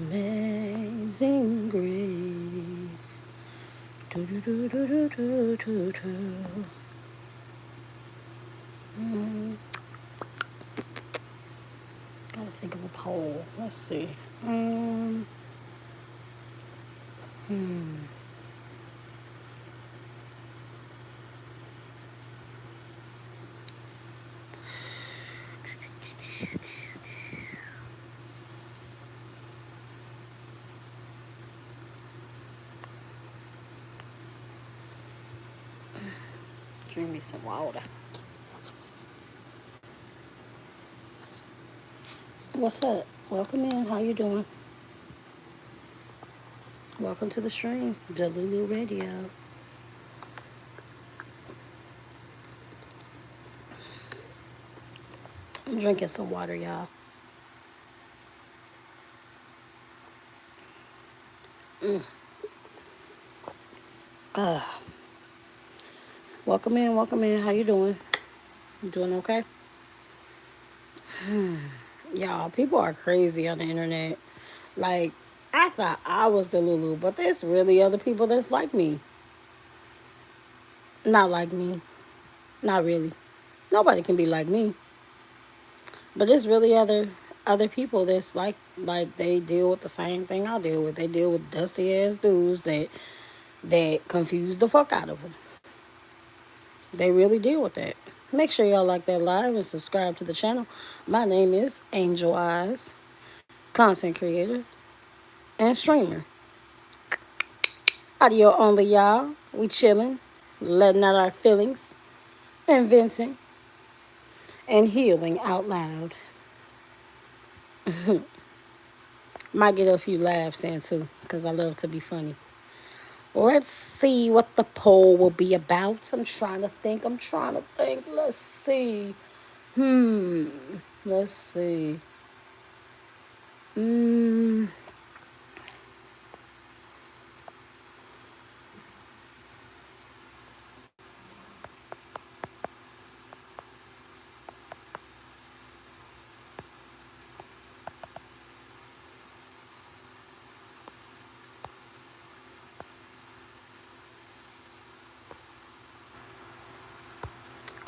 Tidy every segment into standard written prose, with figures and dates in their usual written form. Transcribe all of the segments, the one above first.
Amazing grace. Do, do, do, do, do, do, do, do. Gotta think of a poll. Let's see. Drink me some water. What's up? Welcome in. How you doing? Welcome to the stream, Delulu Radio. I'm drinking some water, y'all. Welcome in. Welcome in. How you doing? You doing okay? Y'all, people are crazy on the internet. Like, I thought I was Delulu, but there's really other people that's like me. Not like me. Not really. Nobody can be like me. But there's really other people that's like they deal with the same thing I deal with. They deal with dusty ass dudes that confuse the fuck out of them. They really deal with that. Make sure y'all like that live and subscribe to the channel. My name is Angel Eyez, content creator and streamer. Audio only, y'all. We chilling, letting out our feelings, and venting, and healing out loud. Might get a few laughs in too, because I love to be funny. Let's see what the poll will be about. I'm trying to think. Let's see. Let's see.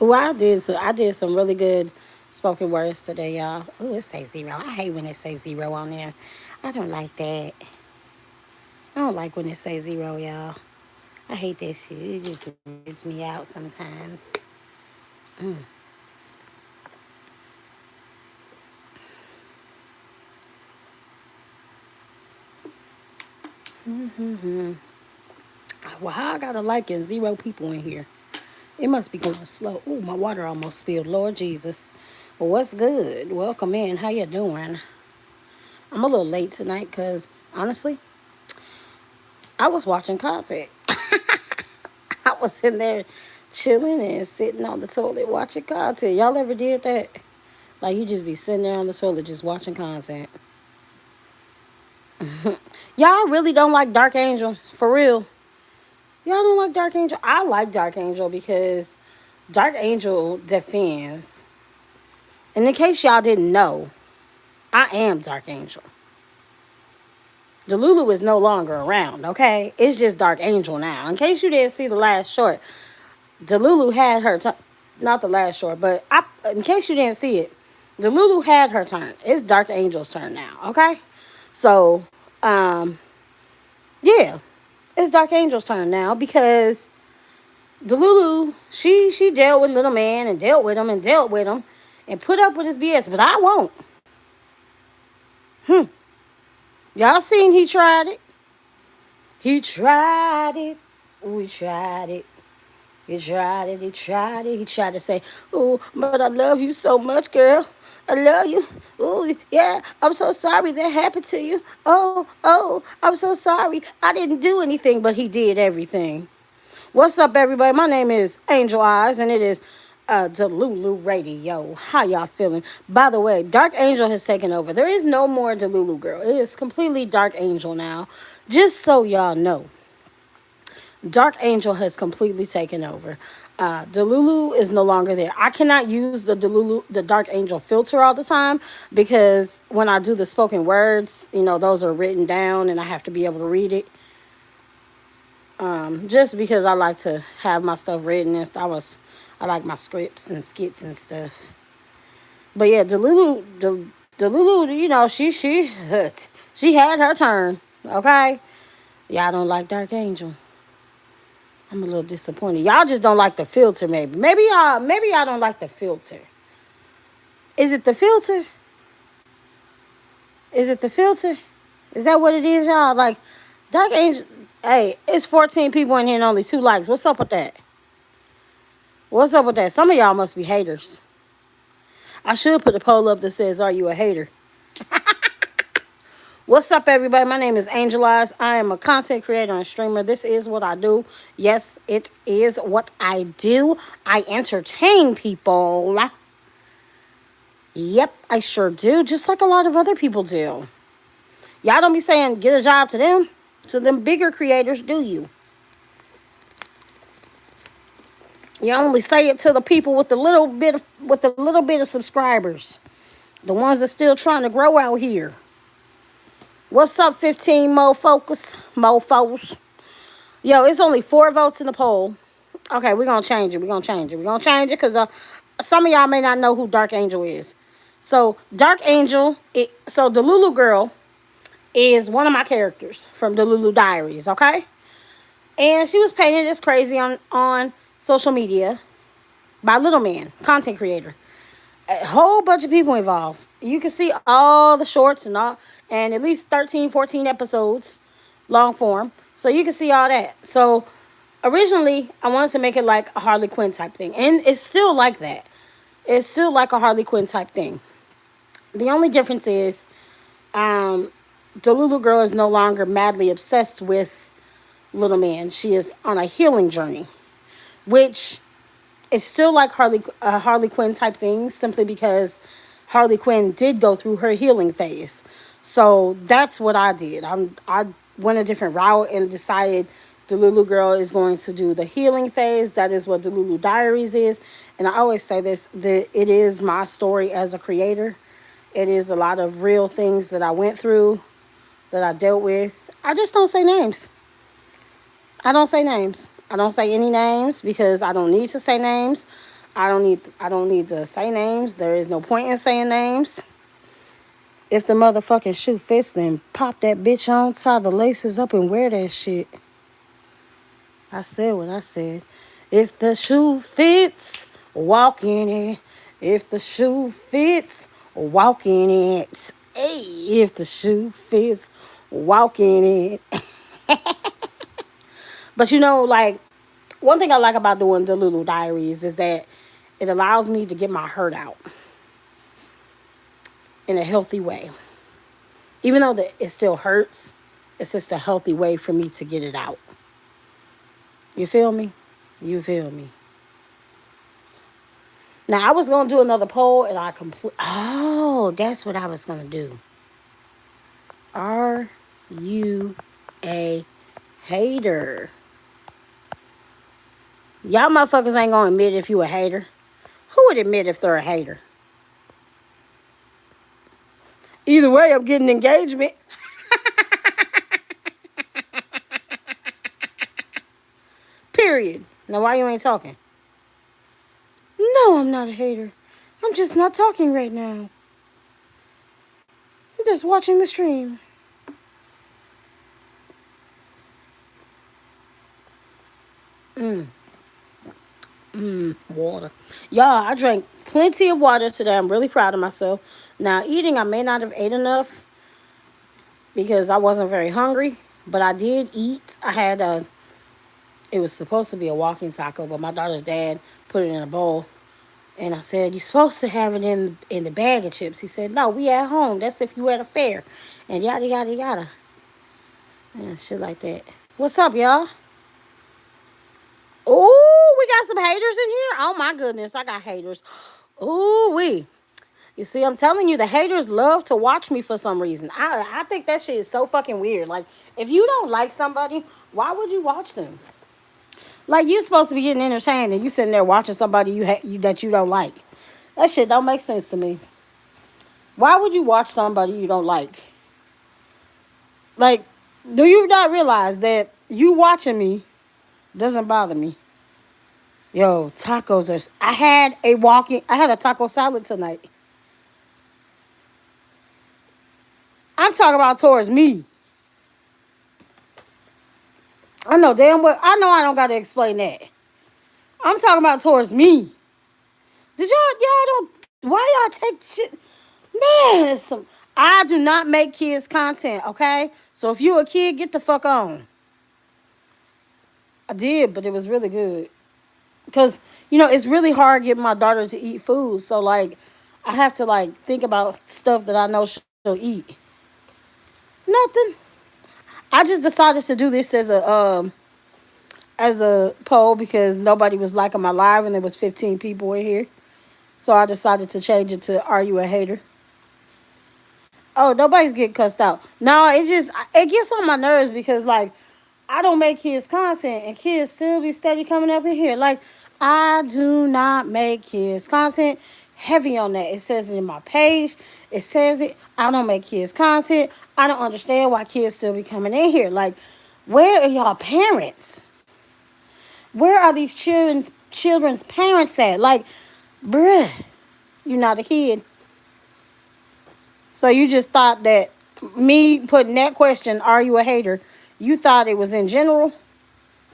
Well, I did some really good spoken words today, y'all. Oh, it says zero. I hate when it says zero on there. I don't like that. I don't like when it says zero, y'all. I hate that shit. It just weirds me out sometimes. Well, how I got a like and zero people in here? It must be going slow. Ooh, my water almost spilled. Lord Jesus. Well, what's good? Welcome in. How you doing? I'm a little late tonight because, honestly, I was watching content. I was in there chilling and sitting on the toilet watching content. Y'all ever did that? Like, you just be sitting there on the toilet just watching content. Y'all really don't like Dark Angel? For real? Y'all don't like Dark Angel? I like Dark Angel because Dark Angel defends. And in case y'all didn't know, I am Dark Angel. Delulu is no longer around, okay? It's just Dark Angel now. In case you didn't see the last short, Delulu had her turn. Not the last short, but in case you didn't see it, Delulu had her turn. It's Dark Angel's turn now, okay? So, yeah, it's Dark Angel's turn now because Delulu, she dealt with little man and dealt with him and put up with his BS, but I won't. Y'all seen he tried it? He tried it. We tried it. He tried it. He tried it. He tried to say, "Oh, but I love you so much, girl. I love you. Oh, yeah. I'm so sorry that happened to you. Oh, I'm so sorry. I didn't do anything, but he did everything." What's up, everybody? My name is Angel Eyez, and it is Delulu Radio. How y'all feeling? By the way, Dark Angel has taken over. There is no more Delulu girl. It is completely Dark Angel now. Just so y'all know, Dark Angel has completely taken over. Delulu is no longer there. I cannot use the Delulu, the Dark Angel filter all the time because when I do the spoken words, those are written down and I have to be able to read it. Just because I like to have my stuff written and stuff. I like my scripts and skits and stuff. But yeah, Delulu, she had her turn. Okay, y'all don't like Dark Angel. I'm a little disappointed. Y'all just don't like the filter, maybe. Maybe y'all don't like the filter. Is it the filter? Is it the filter? Is that what it is, y'all? Like, Dark Angel. Hey, it's 14 people in here and only 2 likes. What's up with that? What's up with that? Some of y'all must be haters. I should put a poll up that says, "Are you a hater?" What's up, everybody? My name is Angel Eyez. I am a content creator and streamer. This is what I do. Yes, it is what I do. I entertain people. Yep, I sure do. Just like a lot of other people do. Y'all don't be saying get a job to them. To them bigger creators, do you? You only say it to the people with a little bit of subscribers. The ones that still trying to grow out here. What's up, 15 mofos? Yo, it's only 4 votes in the poll. Okay, we're going to change it. We're going to change it because some of y'all may not know who Dark Angel is. So, Dark Angel, the Lulu girl is one of my characters from the Lulu Diaries, okay? And she was painted as crazy on social media by Little Man, content creator. A whole bunch of people involved. You can see all the shorts and at least 13, 14 episodes, long form. So you can see all that. So originally, I wanted to make it like a Harley Quinn type thing. And it's still like that. It's still like a Harley Quinn type thing. The only difference is the Lulu girl is no longer madly obsessed with Little Man. She is on a healing journey, which is still like Harley Quinn type thing, simply because Harley Quinn did go through her healing phase. So that's what I did. I went a different route and decided the Lulu girl is going to do the healing phase. That is what the Lulu Diaries is. And I always say this, that it is my story as a creator. It is a lot of real things that I went through, that I dealt with. I just don't say names. I don't say names. I don't say any names because I don't need to say names. I don't need to say names. There is no point in saying names. If the motherfucking shoe fits, then pop that bitch on, tie the laces up, and wear that shit. I said what I said. If the shoe fits, walk in it. If the shoe fits, walk in it. Hey, if the shoe fits, walk in it. But like, one thing I like about doing Delulu Diaries is that it allows me to get my hurt out in a healthy way. Even though it still hurts, it's just a healthy way for me to get it out. You feel me? You feel me? Now, I was going to do another poll and Oh, that's what I was going to do. Are you a hater? Y'all motherfuckers ain't going to admit if you a hater. Who would admit if they're a hater? Either way, I'm getting engagement. Period. Now, why you ain't talking? No, I'm not a hater. I'm just not talking right now. I'm just watching the stream. Water. Y'all, I drank plenty of water today. I'm really proud of myself. Now, eating, I may not have ate enough because I wasn't very hungry, but I did eat. It was supposed to be a walking taco, but my daughter's dad put it in a bowl. And I said, you're supposed to have it in the bag of chips. He said, no, we at home. That's if you at a fair. And yada, yada, yada. And shit like that. What's up, y'all? Ooh, we got some haters in here. Oh, my goodness. I got haters. Ooh, You see, I'm telling you, the haters love to watch me for some reason. I think that shit is so fucking weird. Like, if you don't like somebody, why would you watch them? Like you supposed to be getting entertained, and you sitting there watching somebody you that you don't like. That shit don't make sense to me. Why would you watch somebody you don't like? Like, do you not realize that you watching me doesn't bother me? Yo, tacos are. I had a taco salad tonight. I'm talking about towards me. I know damn well. I know I don't got to explain that. I'm talking about towards me. Did y'all don't? Why y'all take shit? Man, it's some. I do not make kids content. Okay, so if you a kid, get the fuck on. I did, but it was really good. Because it's really hard getting my daughter to eat food, so like I have to like think about stuff that I know she'll eat. Nothing. I just decided to do this as a poll because nobody was liking my live and there was 15 people in here, so I decided to change it to "Are you a hater?" Oh, nobody's getting cussed out. No, it gets on my nerves because like I don't make kids content and kids still be steady coming up in here. Like, I do not make kids content. Heavy on that. It says it in my page. It says it. I don't make kids content. I don't understand why kids still be coming in here. Like, where are y'all parents? Where are these children's parents at? Like, bruh, you're not a kid. So you just thought that me putting that question, "Are you a hater?" You thought it was in general?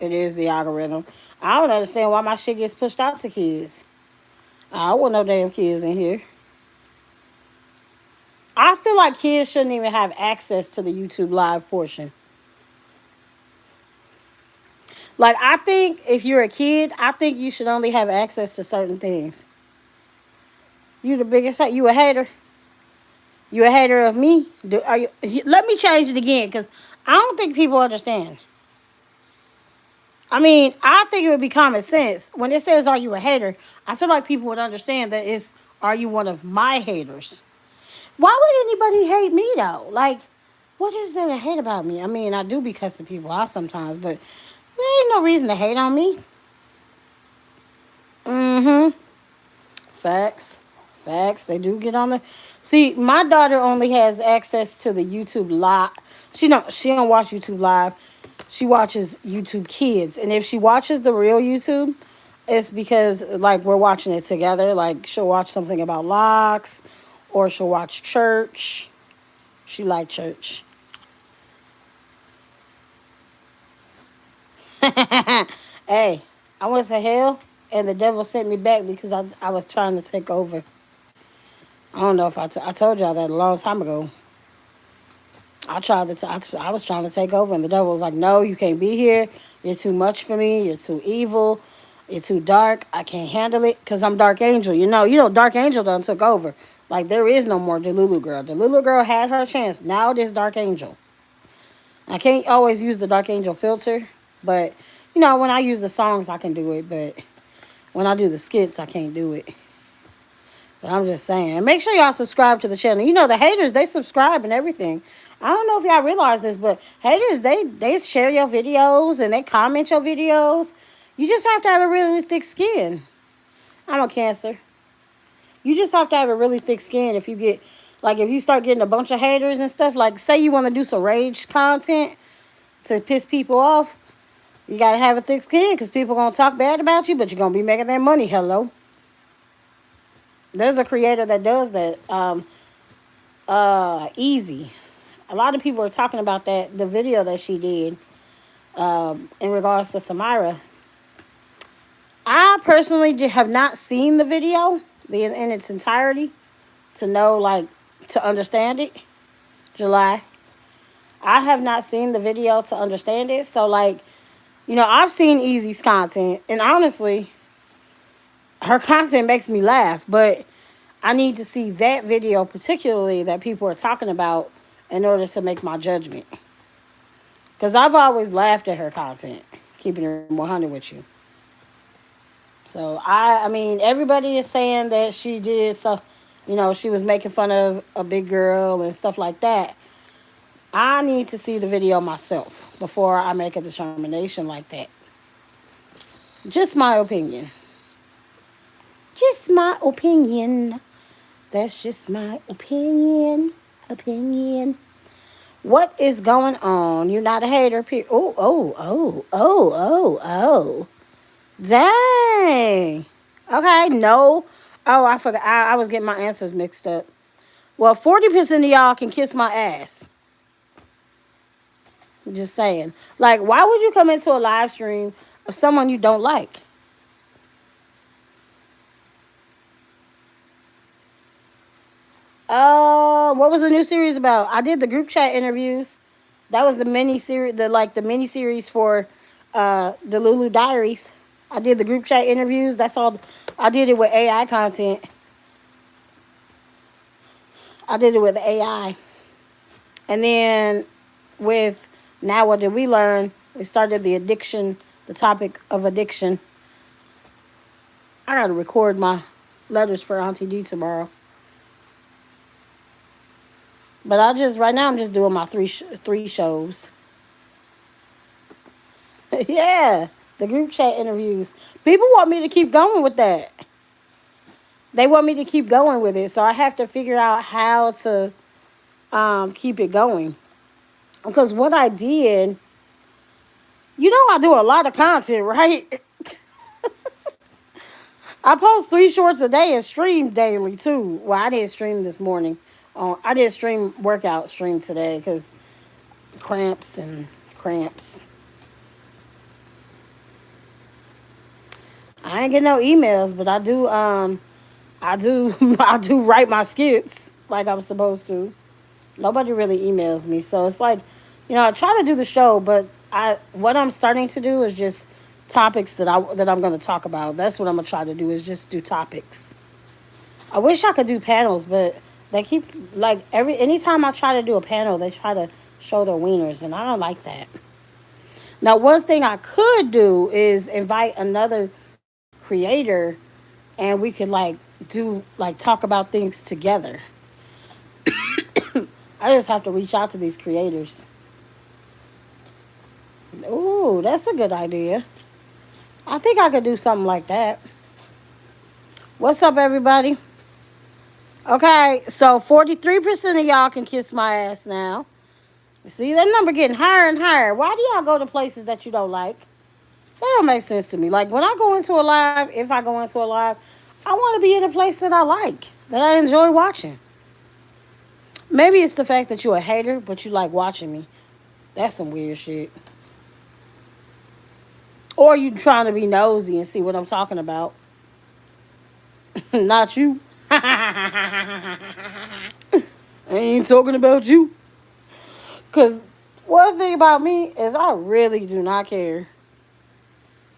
It is the algorithm. I don't understand why my shit gets pushed out to kids. I don't want no damn kids in here. I feel like kids shouldn't even have access to the YouTube live portion. Like, I think if you're a kid, I think you should only have access to certain things. You the biggest you a hater? You a hater of me? Let me change it again because I don't think people understand. I mean, I think it would be common sense. When it says, "Are you a hater?" I feel like people would understand that it's, "Are you one of my haters?" Why would anybody hate me, though? Like, what is there to hate about me? I mean, I do be cussing people out sometimes, but there ain't no reason to hate on me. Mm-hmm. Facts. Facts. They do get on there. See, my daughter only has access to the YouTube live. She don't watch YouTube live. She watches YouTube Kids. And if she watches the real YouTube, it's because like we're watching it together. Like she'll watch something about locks or she'll watch church. She like church. Hey, I went to hell and the devil sent me back because I was trying to take over. I don't know if I told y'all that a long time ago. I was trying to take over, and the devil was like, "No, you can't be here. You're too much for me. You're too evil. You're too dark. I can't handle it because I'm Dark Angel. Dark Angel done took over. Like there is no more Delulu girl. Delulu girl had her chance. Now it is Dark Angel. I can't always use the Dark Angel filter, but when I use the songs, I can do it. But when I do the skits, I can't do it. But I'm just saying. Make sure y'all subscribe to the channel. The haters, they subscribe and everything. I don't know if y'all realize this, but haters, they share your videos and they comment your videos. You just have to have a really thick skin. I'm a Cancer. You just have to have a really thick skin if if you start getting a bunch of haters and stuff, like say you want to do some rage content to piss people off, you got to have a thick skin because people going to talk bad about you, but you're going to be making their money. Hello. There's a creator that does that. Easy. A lot of people are talking about the video that she did in regards to Samira. I personally have not seen the video in its entirety to know, to understand it. July. I have not seen the video to understand it. So, I've seen Easy's content. And honestly, her content makes me laugh. But I need to see that video particularly that people are talking about in order to make my judgment. Because I've always laughed at her content, keeping it 100 with you. So, I mean, everybody is saying that she did so, she was making fun of a big girl and stuff like that. I need to see the video myself before I make a determination like that. Just my opinion. Just my opinion. That's just my opinion. Opinion. What is going on? You're not a hater. Oh, oh, oh, oh, oh, oh. Dang. Okay, no. Oh, I forgot. I was getting my answers mixed up. Well, 40% of y'all can kiss my ass. Just saying. Like, why would you come into a live stream of someone you don't like? What was the new series about? I did the group chat interviews. That was the mini series, the mini series for Delulu Diaries. I did the group chat interviews. That's all. I did it with AI content. I did it with AI, and then with now what did we learn? We started the addiction, the topic of addiction. I gotta record my letters for Auntie D tomorrow. But I just right now I'm just doing my three shows. Yeah, the group chat interviews. People want me to keep going with that. They want me to keep going with it, so I have to figure out how to keep it going. Because what I did, I do a lot of content, right? I post 3 shorts a day and stream daily too. Well, I didn't stream this morning. I didn't stream workout stream today because cramps and cramps. I ain't get no emails, but I do I do write my skits like I'm supposed to. Nobody really emails me, so it's like, I try to do the show, but what I'm starting to do is just topics that I'm going to talk about. That's what I'm going to try to do is just do topics. I wish I could do panels, but they keep like anytime I try to do a panel, they try to show their wieners, and I don't like that. Now, one thing I could do is invite another creator, and we could talk about things together. I just have to reach out to these creators. Ooh, that's a good idea. I think I could do something like that. What's up, everybody? Okay, so 43% of y'all can kiss my ass now. See, that number getting higher and higher. Why do y'all go to places that you don't like? That don't make sense to me. Like, when I go into a live, if I go into a live, I want to be in a place that I like, that I enjoy watching. Maybe it's the fact that you're a hater, but you like watching me. That's some weird shit. Or you trying to be nosy and see what I'm talking about. Not you. I ain't talking about you. Because one thing about me is I really do not care.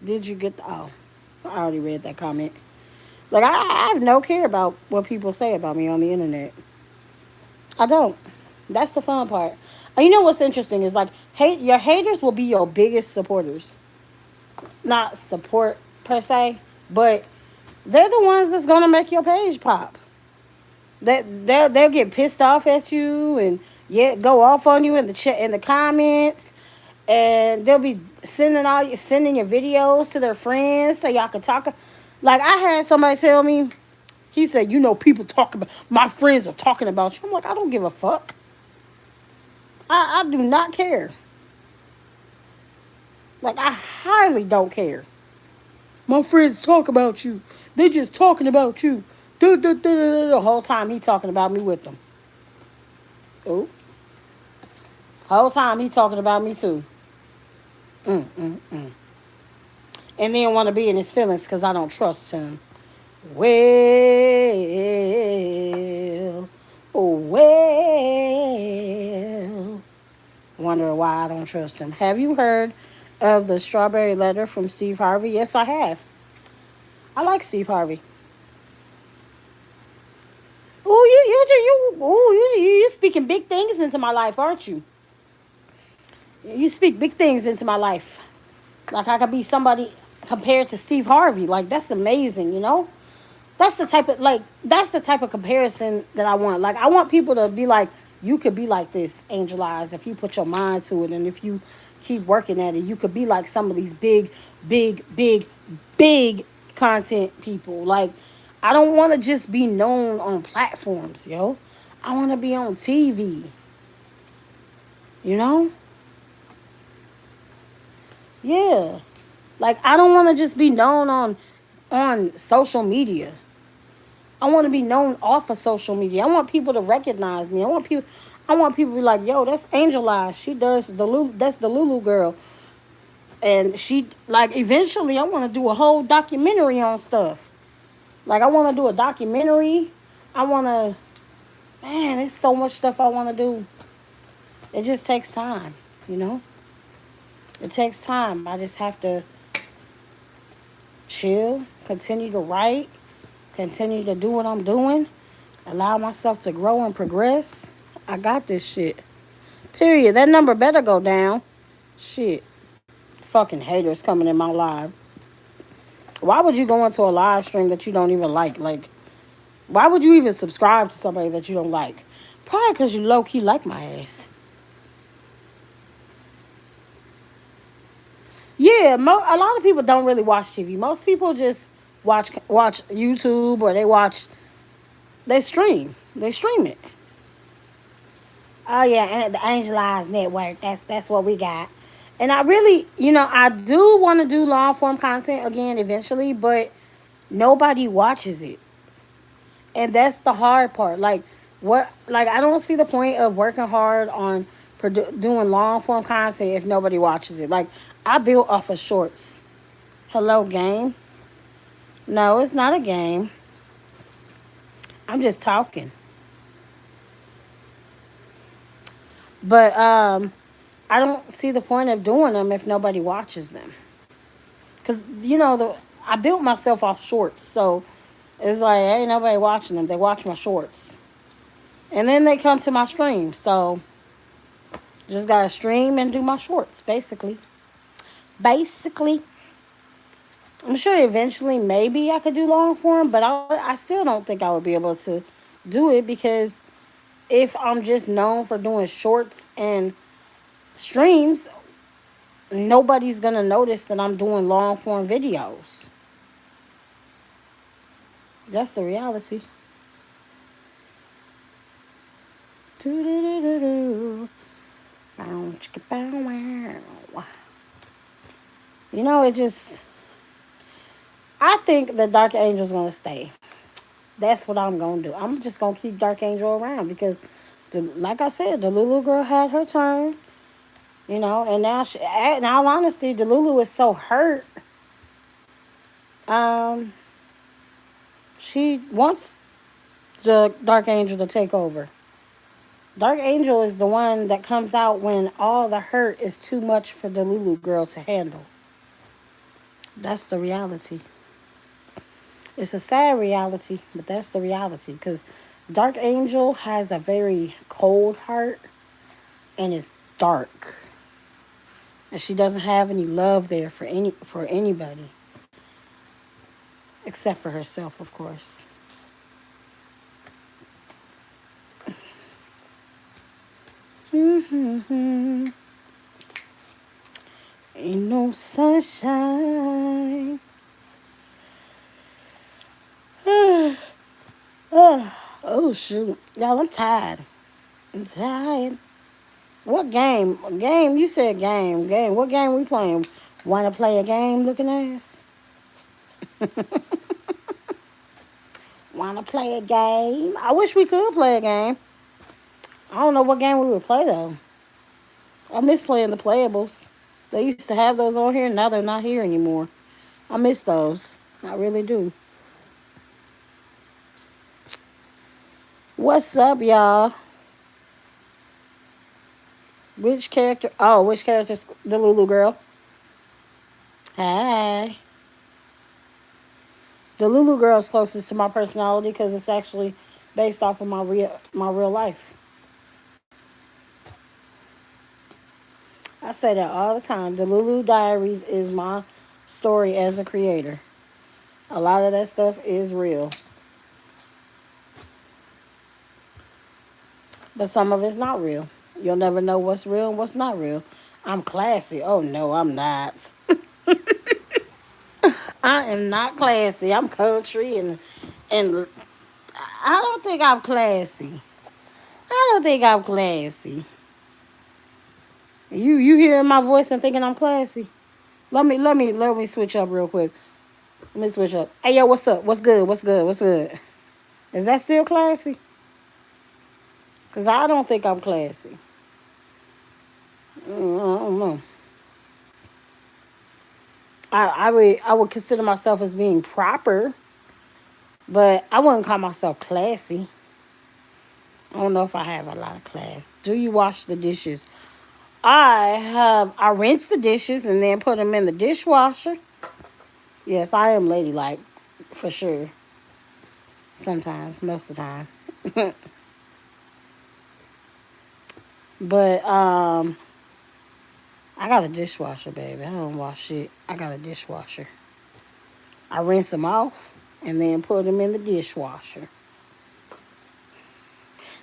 Did you get the... Oh, I already read that comment. Like, I have no care about what people say about me on the internet. I don't. That's the fun part. And you know what's interesting is like your haters will be your biggest supporters. Not support per se, but they're the ones that's gonna make your page pop. They'll get pissed off at you and go off on you in the comments, and they'll be sending your videos to their friends so y'all can talk. Like, I had somebody tell me, he said, people talk about my friends are talking about you. I'm like, I don't give a fuck. I do not care. Like, I highly don't care. My friends talk about you. They just talking about you. The whole time he talking about me with them. Ooh. Whole time he talking about me too. And then want to be in his feelings because I don't trust him. Well. Wondering why I don't trust him. Have you heard of the strawberry letter from Steve Harvey? Yes, I have. I like Steve Harvey. You speaking big things into my life, aren't you? You speak big things into my life. Like, I could be somebody compared to Steve Harvey. Like, that's amazing, That's the type of comparison that I want. Like, I want people to be like, you could be like this, Angel Eyes, if you put your mind to it, and if you keep working at it, you could be like some of these big, big, big, big content people. Like, I don't want to just be known on platforms, yo. I want to be on TV, you know? Yeah. Like, I don't want to just be known on social media. I want to be known off of social media. I want people to recognize me. I want people to be like, yo, that's Angel Eyes. She does that's the Lulu girl. And she, like, eventually I want to do a whole documentary on stuff. Like, I want to do a documentary. I want to, man, there's so much stuff I want to do. It just takes time, you know? It takes time. I just have to chill, continue to write, continue to do what I'm doing, allow myself to grow and progress. I got this shit. Period. That number better go down. Shit. Fucking haters coming in my live. Why would you go into a live stream that you don't even like? Like, why would you even subscribe to somebody that you don't like? Probably because you low key like my ass. Yeah, a lot of people don't really watch TV. Most people just watch YouTube, or they stream it. Oh yeah, and the Angel Eyes Network. That's what we got. And I really, I do want to do long form content again eventually, but nobody watches it, and that's the hard part. Like, what? Like, I don't see the point of working hard on doing long form content if nobody watches it. Like, I built off of shorts. Hello, game. No, it's not a game. I'm just talking. But I don't see the point of doing them if nobody watches them. Cause I built myself off shorts, so it's like ain't nobody watching them. They watch my shorts, and then they come to my stream. So just gotta stream and do my shorts, basically. Basically, I'm sure eventually maybe I could do long form, but I still don't think I would be able to do it because if I'm just known for doing shorts and streams, nobody's gonna notice that I'm doing long form videos. That's the reality. It just. I think the Dark Angel's gonna stay. That's what I'm gonna do. I'm just gonna keep Dark Angel around because, like I said, the Lulu girl had her turn. And now, in all honesty, Delulu is so hurt. Um, she wants the Dark Angel to take over. Dark Angel is the one that comes out when all the hurt is too much for the Lulu girl to handle. That's the reality. It's a sad reality, but that's the reality. Because Dark Angel has a very cold heart and it's dark. And she doesn't have any love there for anybody. Except for herself, of course. Ain't no sunshine. Oh shoot. Y'all, I'm tired. I'm tired. What game? Game? You said game. Game. What game we playing? Want to play a game, looking ass? Want to play a game? I wish we could play a game. I don't know what game we would play, though. I miss playing the playables. They used to have those on here. Now they're not here anymore. I miss those. I really do. What's up, y'all? Which character? Oh, which character's the Lulu girl? Hey. The Lulu girl is closest to my personality because it's actually based off of my real life. I say that all the time. The Lulu Diaries is my story as a creator. A lot of that stuff is real. But some of it's not real. You'll never know what's real and what's not real. I'm classy. Oh, no, I'm not. I am not classy. I'm country and I don't think I'm classy. I don't think I'm classy. You hearing my voice and thinking I'm classy? Let me switch up real quick. Let me switch up. Hey yo, what's up? What's good? What's good? What's good? Is that still classy? Cause I don't think I'm classy. I don't know. I would consider myself as being proper, but I wouldn't call myself classy. I don't know if I have a lot of class. Do you wash the dishes? I rinse the dishes and then put them in the dishwasher. Yes, I am ladylike, for sure. Sometimes, most of the time. But I got a dishwasher, baby. I don't wash shit. I got a dishwasher. I rinse them off and then put them in the dishwasher.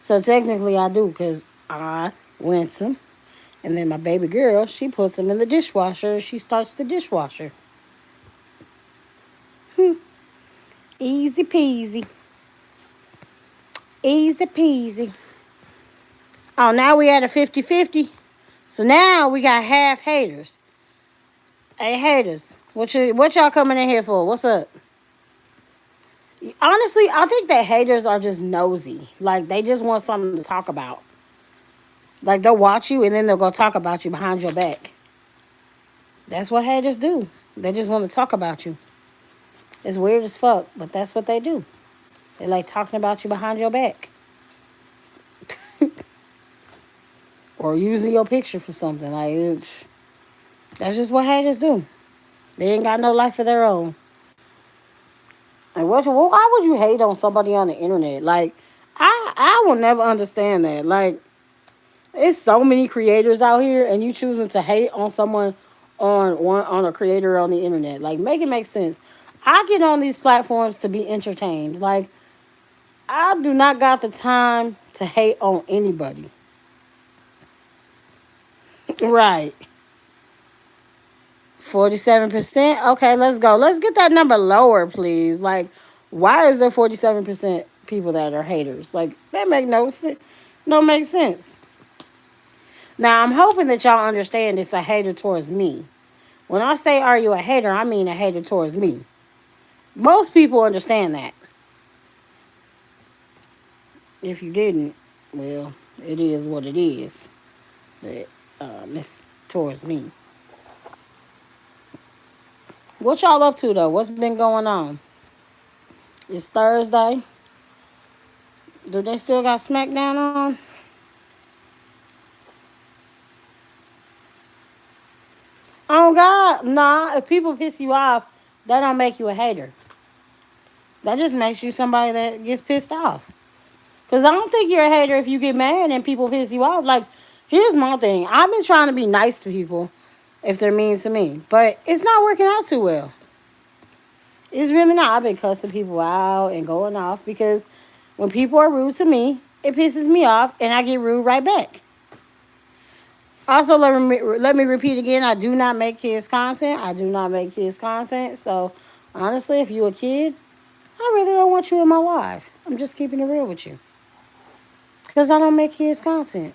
So technically, I do because I rinse them, and then my baby girl, she puts them in the dishwasher. She starts the dishwasher. Hmm. Easy peasy. Easy peasy. Oh, now we at a 50-50. So now we got half haters. Hey, haters. What y'all coming in here for? What's up? Honestly, I think that haters are just nosy. Like, they just want something to talk about. Like, they'll watch you and then they'll go talk about you behind your back. That's what haters do. They just want to talk about you. It's weird as fuck, but that's what they do. They like talking about you behind your back. Or using your picture for something. That's just what haters do. They ain't got no life of their own. Like, why would you hate on somebody on the internet? Like, I will never understand that. Like, it's so many creators out here, and you choosing to hate on someone on a creator on the internet. Like, make it make sense. I get on these platforms to be entertained. Like, I do not got the time to hate on anybody. Right. 47%. Okay, let's go. Let's get that number lower, please. Like, why is there 47% people that are haters? Like, that make no sense. No make sense. Now, I'm hoping that y'all understand it's a hater towards me. When I say, are you a hater, I mean a hater towards me. Most people understand that. If you didn't, well, it is what it is. But it's towards me. What y'all up to, though? What's been going on? It's Thursday. Do they still got SmackDown on? Oh, God. Nah, if people piss you off, that don't make you a hater. That just makes you somebody that gets pissed off. Because I don't think you're a hater if you get mad and people piss you off. Like, here's my thing. I've been trying to be nice to people if they're mean to me. But it's not working out too well. It's really not. I've been cussing people out and going off because when people are rude to me, it pisses me off and I get rude right back. Also, let me repeat again. I do not make kids content. I do not make kids content. So, honestly, if you a kid, I really don't want you in my life. I'm just keeping it real with you. Because I don't make kids content.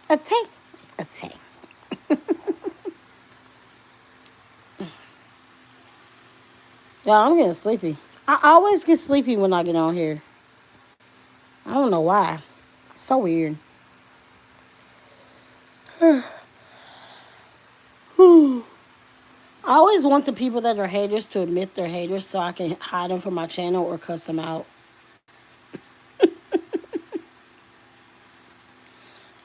A tank. A tank. Yeah, I'm getting sleepy. I always get sleepy when I get on here. I don't know why. It's so weird. I always want the people that are haters to admit they're haters so I can hide them from my channel or cuss them out.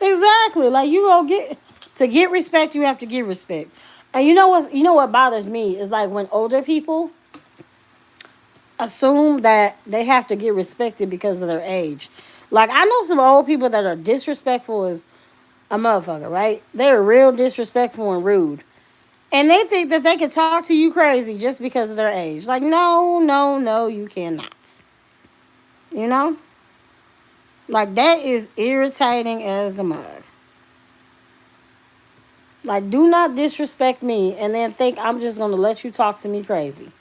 Exactly. Like you gonna get to get respect, you have to give respect. And you know what bothers me is like when older people assume that they have to get respected because of their age. Like I know some old people that are disrespectful as a motherfucker, right? They're real disrespectful and rude. And they think that they can talk to you crazy just because of their age. Like, no, no, no, you cannot. You know? Like, that is irritating as a mug. Like, do not disrespect me and then think I'm just gonna let you talk to me crazy.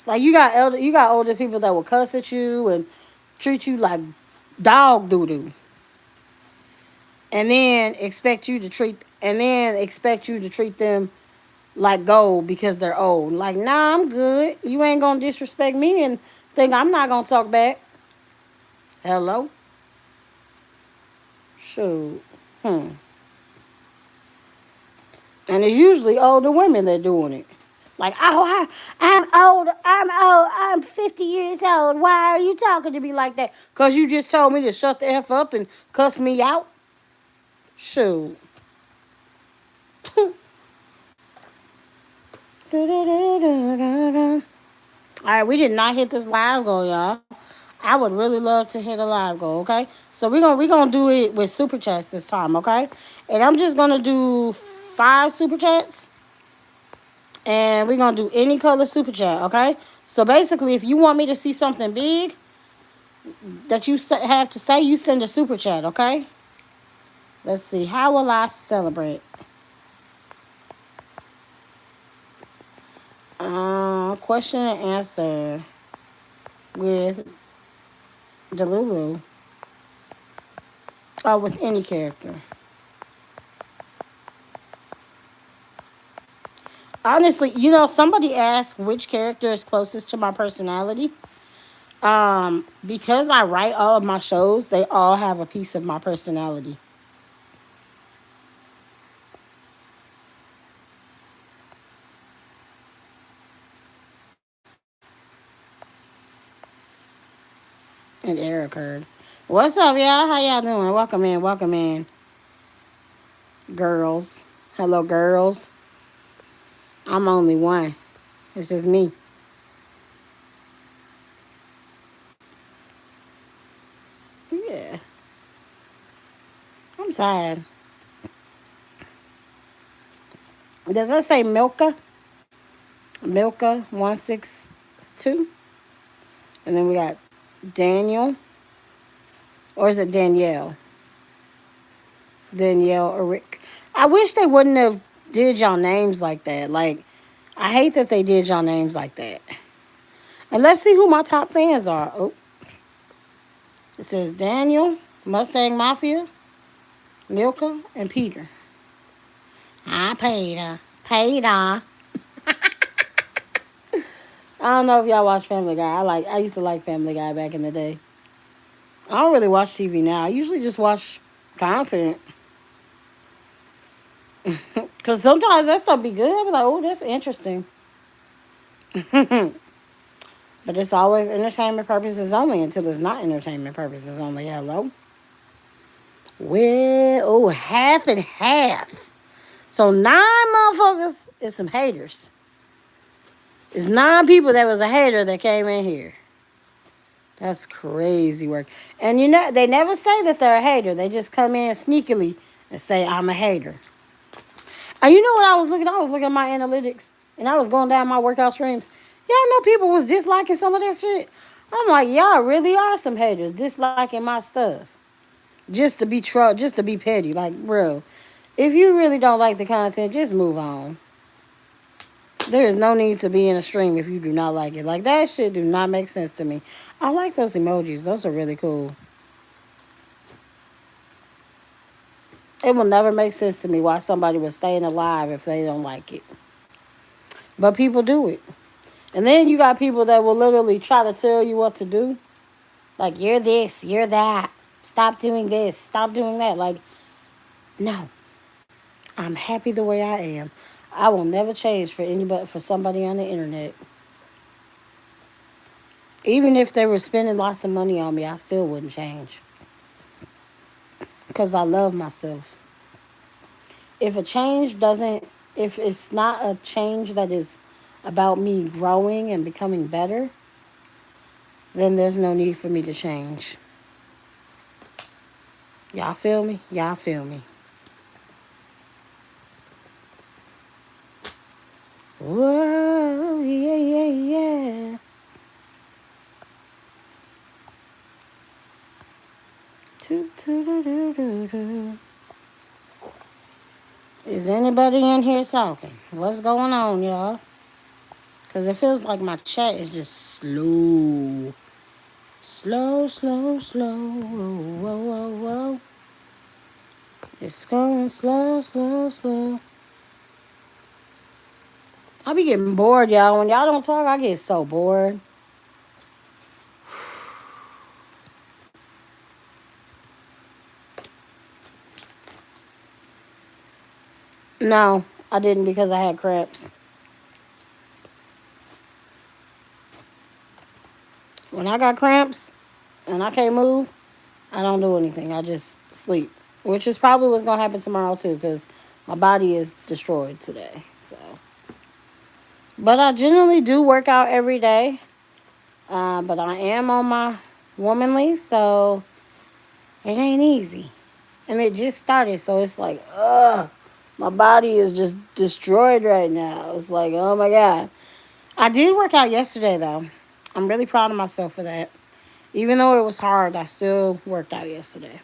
Like, you got older people that will cuss at you and treat you like dog doo doo, and then expect you to treat them like gold because they're old. Like, nah, I'm good. You ain't gonna disrespect me and think I'm not gonna talk back. Hello, shoot, hmm. And it's usually older women that doing it. Like, oh, I'm old. I'm old. I'm 50 years old. Why are you talking to me like that? Because you just told me to shut the F up and cuss me out? Shoot. All right, we did not hit this live goal, y'all. I would really love to hit a live goal, okay? So we're gonna do it with super chats this time, okay? And I'm just gonna do 5 super chats, and we're gonna do any color super chat, okay? So basically, if you want me to see something big that you have to say, you send a super chat, okay? Let's see. How will I celebrate? Question and answer with Delulu. Or with any character. Honestly, somebody asked which character is closest to my personality. Because I write all of my shows, they all have a piece of my personality. An error occurred. What's up, y'all? How y'all doing? Welcome in, welcome in. Girls. Hello, girls. I'm only one. It's just me. Yeah. I'm tired. Does that say Milka? Milka 162? And then we got Daniel. Or is it Danielle? Danielle or Rick. I wish they wouldn't have did y'all names like that. Like, I hate that they did y'all names like that. And let's see who my top fans are. Oh, it says Daniel, Mustang Mafia, Milka, and Peter. Hi, Peter. Peter. I don't know if y'all watch Family Guy. I used to like Family Guy back in the day. I don't really watch TV now. I usually just watch content. Cause sometimes that stuff be good. I be like, oh, that's interesting. But it's always entertainment purposes only until it's not entertainment purposes only. Hello? Well, oh, half and half. So 9 motherfuckers is some haters. It's 9 people that was a hater that came in here. That's crazy work. And they never say that they're a hater. They just come in sneakily and say, I'm a hater. And you know what I was looking? I was looking at my analytics and I was going down my workout streams. Y'all know people was disliking some of that shit. I'm like, y'all really are some haters disliking my stuff. Just to be petty. Like, bro, if you really don't like the content, just move on. There is no need to be in a stream if you do not like it. Like, that shit do not make sense to me. I like those emojis. Those are really cool. It will never make sense to me why somebody would stay alive if they don't like it. But people do it. And then you got people that will literally try to tell you what to do. Like, you're this, you're that. Stop doing this, stop doing that. Like, no. I'm happy the way I am. I will never change for somebody on the internet. Even if they were spending lots of money on me, I still wouldn't change. Because I love myself. If a change doesn't, if it's not a change that is about me growing and becoming better, then there's no need for me to change. Y'all feel me? Y'all feel me? Whoa, yeah, yeah, yeah. Toot, toot, doo, doo, doo. Is anybody in here talking? What's going on, y'all? Because it feels like my chat is just slow. Slow, slow, slow. Whoa, whoa, whoa, whoa. It's going slow, slow, slow. I be getting bored, y'all. When y'all don't talk, I get so bored. No, I didn't because I had cramps. When I got cramps and I can't move, I don't do anything. I just sleep, which is probably what's gonna happen tomorrow too, because my body is destroyed today. So, but I generally do work out every day. But I am on my womanly, so it ain't easy, and it just started, so it's like, ugh, my body is just destroyed right now. It's like, oh my god. I did work out yesterday though. I'm really proud of myself for that. Even though it was hard, I still worked out yesterday.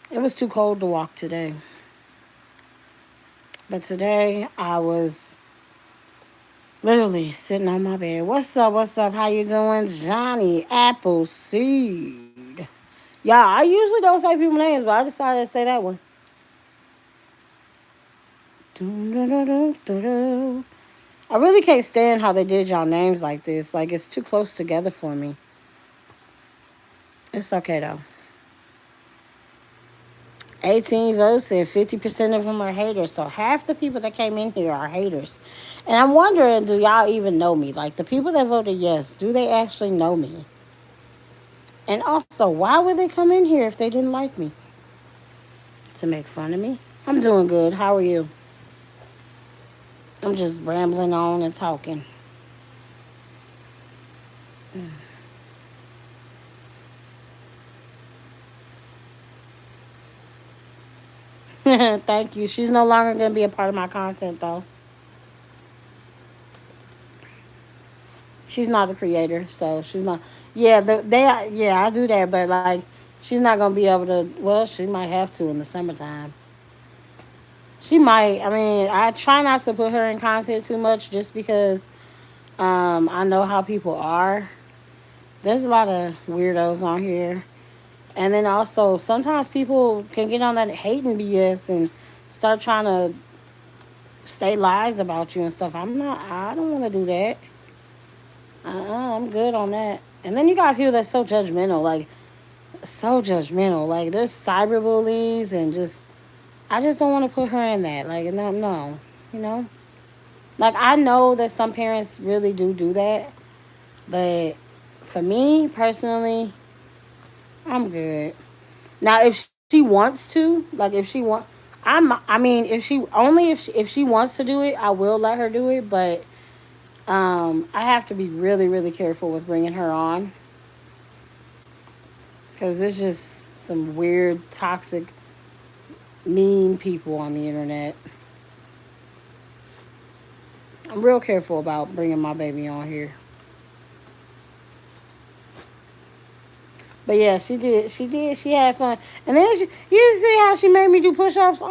It was too cold to walk today. But today I was literally sitting on my bed. What's up? What's up? How you doing? Johnny Appleseed. Yeah, I usually don't say people's names, but I decided to say that one. I really can't stand how they did y'all names like this. Like, it's too close together for me. It's okay though. 18 votes and 50% of them are haters. So half the people that came in here are haters. And I'm wondering, do y'all even know me? Like, the people that voted yes, do they actually know me? And also, why would they come in here if they didn't like me? To make fun of me? I'm doing good. How are you? I'm just rambling on and talking. Thank you. She's no longer going to be a part of my content, though. She's not a creator, so she's not. Yeah, yeah, I do that, but like, she's not gonna be able to. Well, she might have to in the summertime. She might. I mean, I try not to put her in content too much, just because I know how people are. There's a lot of weirdos on here, and then also sometimes people can get on that hating BS and start trying to say lies about you and stuff. I'm not. I don't want to do that. I'm good on that. And then you got people that's so judgmental, like so judgmental. Like, there's cyber bullies and just I just don't want to put her in that. Like, no, no, you know. Like, I know that some parents really do that, but for me personally, I'm good. Now, if she wants to, like, if she want, I mean, if she only if she wants to do it, I will let her do it. But I have to be really really careful with bringing her on because there's just some weird, toxic, mean people on the internet. I'm real careful about bringing my baby on here. But yeah, she did. She did. She had fun. And then you see how she made me do push-ups?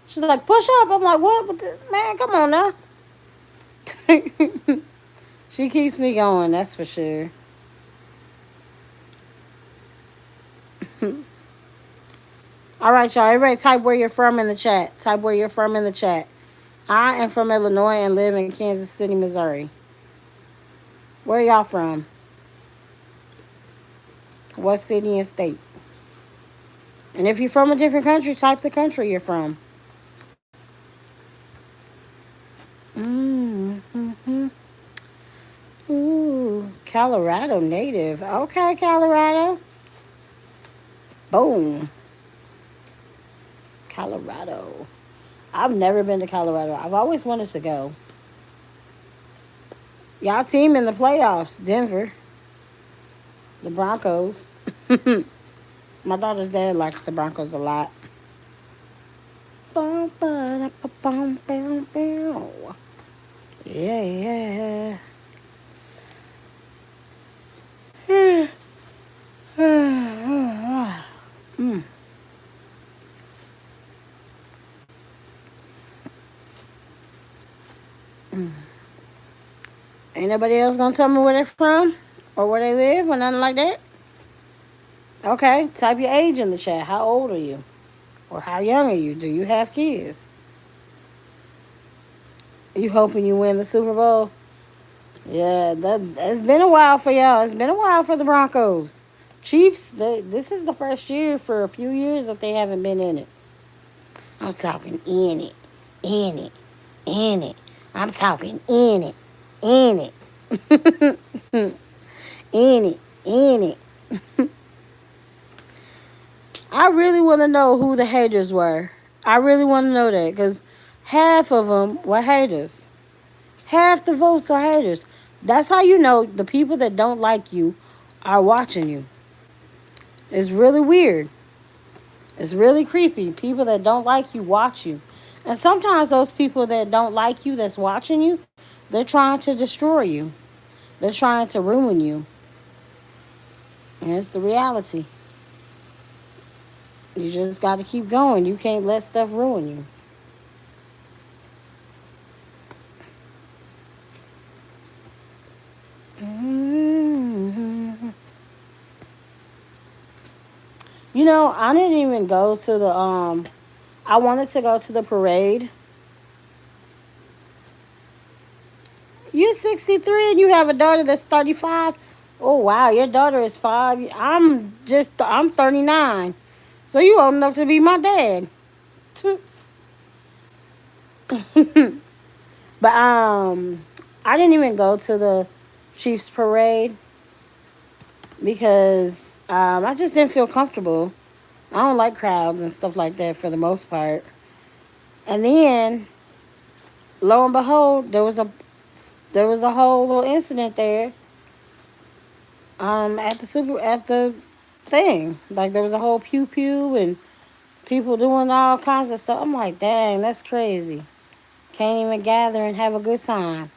She's like, push up. I'm like, what? Man, come on now. She keeps me going, that's for sure. All right, y'all. Everybody type where you're from in the chat. Type where you're from in the chat. I am from Illinois and live in Kansas City, Missouri. Where y'all from? What city and state? And if you're from a different country, type the country you're from. Mm-hmm. Ooh, Colorado native. Okay, Colorado. Boom. Colorado. I've never been to Colorado. I've always wanted to go. Y'all team in the playoffs, Denver. The Broncos. My daughter's dad likes the Broncos a lot. Yeah, yeah. mm. Anybody else gonna tell me where they're from or where they live or nothing like that? Okay, type your age in the chat. How old are you? Or how young are you? Do you have kids? You hoping you win the Super Bowl? Yeah, it's been a while for y'all. It's been a while for the Broncos. Chiefs, this is the first year for a few years that they haven't been in it. I'm talking in it, in it, in it. I'm talking in it, in it, in it, in it. I really want to know who the haters were. I really want to know that because half of them were haters. Half the votes are haters. That's how you know the people that don't like you are watching you. It's really weird. It's really creepy. People that don't like you watch you. And sometimes those people that don't like you that's watching you, they're trying to destroy you. They're trying to ruin you. And it's the reality. You just got to keep going. You can't let stuff ruin you. Mm-hmm. You know, I didn't even go to the I wanted to go to the parade. You're 63 and you have a daughter that's 35. Oh wow, your daughter is 5. I'm 39. So you old enough to be my dad. But I didn't even go to the Chiefs parade because I just didn't feel comfortable. I don't like crowds and stuff like that for the most part. And then lo and behold, there was a whole little incident there at the thing. Like there was a whole pew pew and people doing all kinds of stuff. I'm like, dang, that's crazy. Can't even gather and have a good time.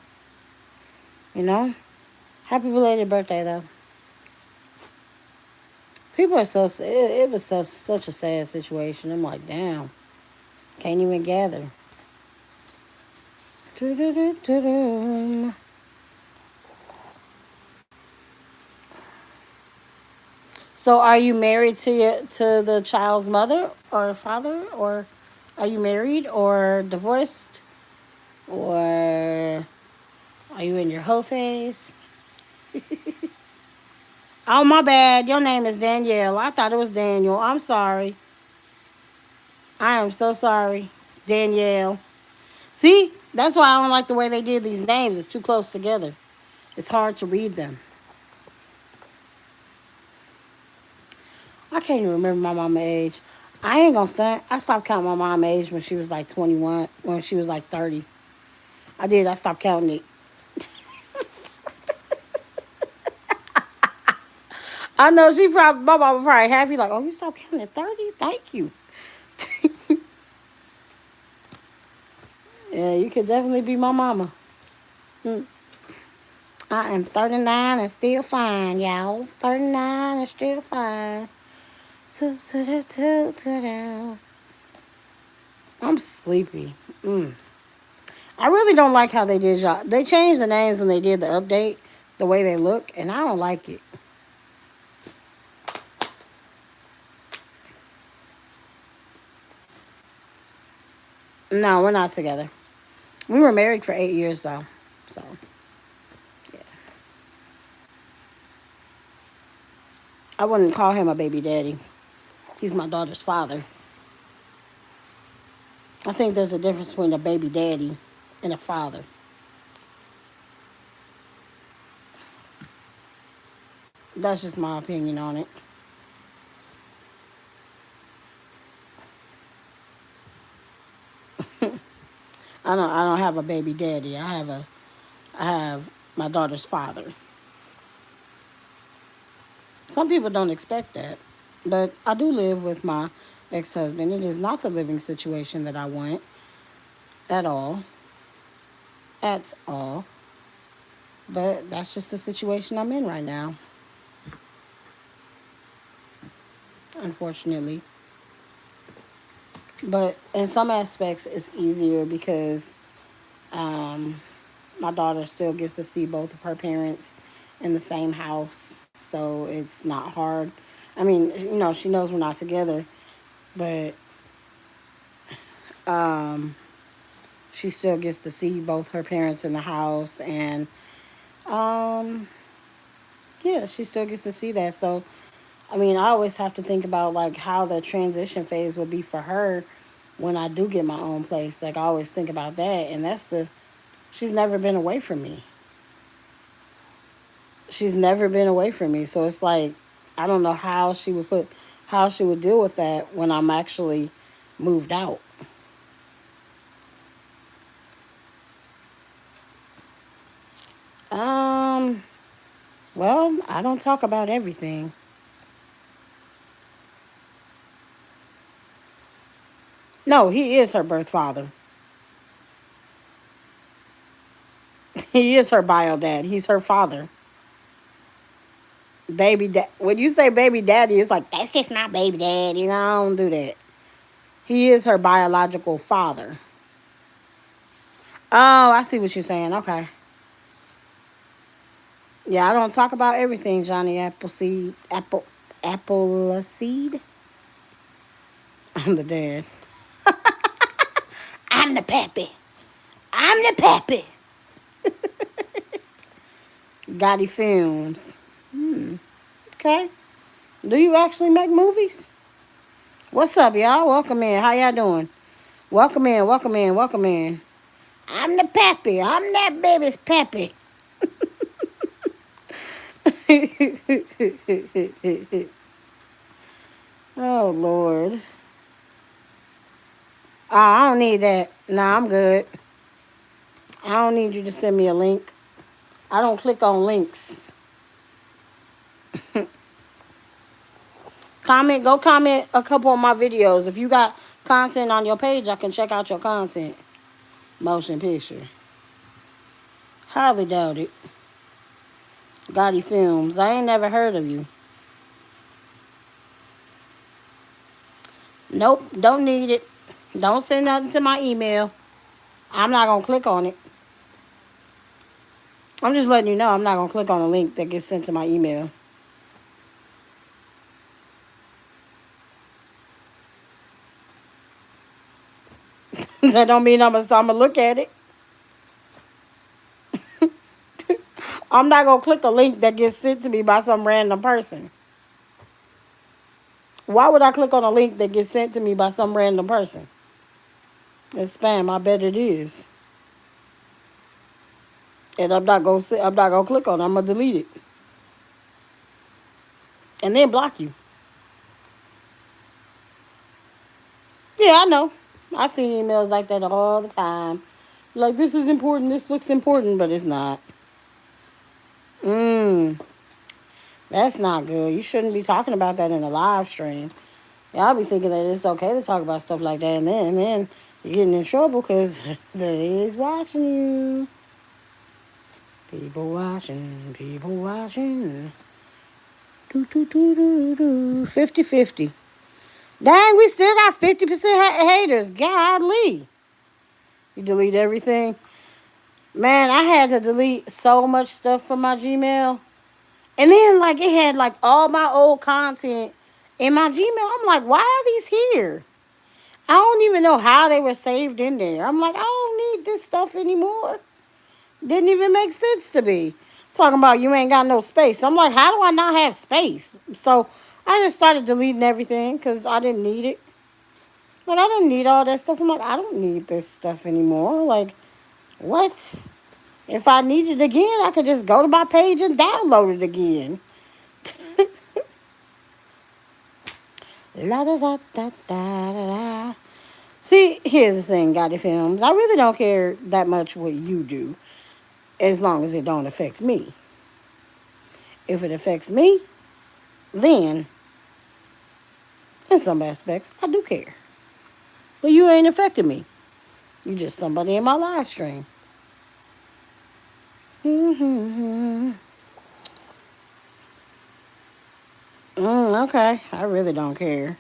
You know? Happy belated birthday though. People are it was such a sad situation. I'm like, damn, can't even gather. Doo-doo-doo-doo-doo. So, are you married to the child's mother or father, or are you married or divorced, or are you in your whole phase? Oh my bad, your name is Danielle. I thought it was Daniel. I'm sorry. I am so sorry, Danielle. See, that's why I don't like the way they did these names. It's too close together. It's hard to read them. I can't even remember my mama's age. I ain't gonna stunt. I stopped counting my mom's age when she was like 21, when she was like 30. I did. I stopped counting it. I know my mama probably happy, like, oh, you stopped counting at 30? Thank you. Yeah, you could definitely be my mama. Mm. I am 39 and still fine, y'all. 39 and still fine. I'm sleepy. I really don't like how they did y'all. They changed the names when they did the update, the way they look, and I don't like it. No, we're not together. We were married for 8 years though, so yeah. I wouldn't call him a baby daddy. He's my daughter's father. I think there's a difference between a baby daddy and a father. That's just my opinion on it. I don't have a baby daddy. I have my daughter's father. Some people don't expect that, but I do live with my ex-husband. It is not the living situation that I want at all, at all. But that's just the situation I'm in right now, unfortunately. But in some aspects, it's easier because um, my daughter still gets to see both of her parents in the same house, so it's not hard. I mean, she knows we're not together, but um, she still gets to see both her parents in the house, and um, yeah, she still gets to see that. So, I mean, I always have to think about like how the transition phase will be for her when I do get my own place. Like I always think about that, and she's never been away from me. She's never been away from me, so it's like I don't know how she would deal with that when I'm actually moved out. Um, well, I don't talk about everything. No, he is her birth father. He is her bio dad. He's her father. Baby dad. When you say baby daddy, it's like that's just my baby dad. I don't do that. He is her biological father. Oh, I see what you're saying. Okay. Yeah, I don't talk about everything, Johnny Appleseed. Appleseed. I'm the dad. I'm the pappy. I'm the pappy. Gotti Films. Okay. Do you actually make movies? What's up, y'all? Welcome in. How y'all doing? Welcome in. Welcome in. Welcome in. I'm the pappy. I'm that baby's pappy. Oh Lord. Oh, I don't need that. Nah, I'm good. I don't need you to send me a link. I don't click on links. Comment a couple of my videos. If you got content on your page, I can check out your content. Motion picture. Highly doubt it. Gotti Films. I ain't never heard of you. Nope, don't need it. Don't send nothing to my email. I'm not gonna click on it. I'm just letting you know I'm not gonna click on a link that gets sent to my email. That don't mean I'm gonna look at it. I'm not gonna click a link that gets sent to me by some random person. Why would I click on a link that gets sent to me by some random person? It's spam. I bet it is. And I'm not gonna click on it. I'm gonna delete it. And then block you. Yeah, I know. I see emails like that all the time. Like, this is important, this looks important, but it's not. Mmm. That's not good. You shouldn't be talking about that in a live stream. Y'all be thinking that it's okay to talk about stuff like that, and then you're getting in trouble because they is watching you. People watching, people watching. Do, do, do, do, do. 50-50. Dang, we still got 50% haters. Godly. You delete everything? Man, I had to delete so much stuff from my Gmail. And then, like, it had, like, all my old content in my Gmail. I'm like, why are these here? I don't even know how they were saved in there. I'm like, I don't need this stuff anymore. Didn't even make sense to me. Talking about you ain't got no space. I'm like, how do I not have space? So I just started deleting everything because I didn't need it. Like, I didn't need all that stuff. I'm like, I don't need this stuff anymore. Like, what? If I need it again, I could just go to my page and download it again. La da da da da da. See, here's the thing, Gotti Films. I really don't care that much what you do, as long as it don't affect me. If it affects me, then in some aspects I do care. But you ain't affecting me. You just somebody in my live stream. Okay, I really don't care.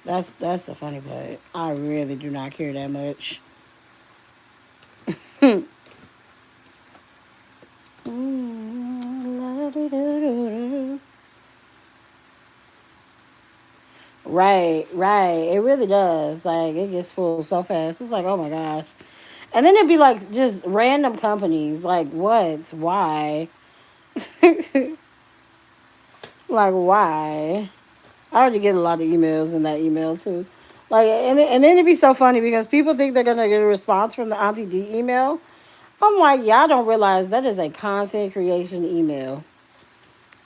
That's the funny part. I really do not care that much. Right, right. It really does. Like it gets full so fast. It's like, oh my gosh. And then it'd be like just random companies. Like what? Why? Like why? I already get a lot of emails in that email too. Like and then it'd be so funny because people think they're gonna get a response from the Auntie D email. I'm like, y'all don't realize that is a content creation email.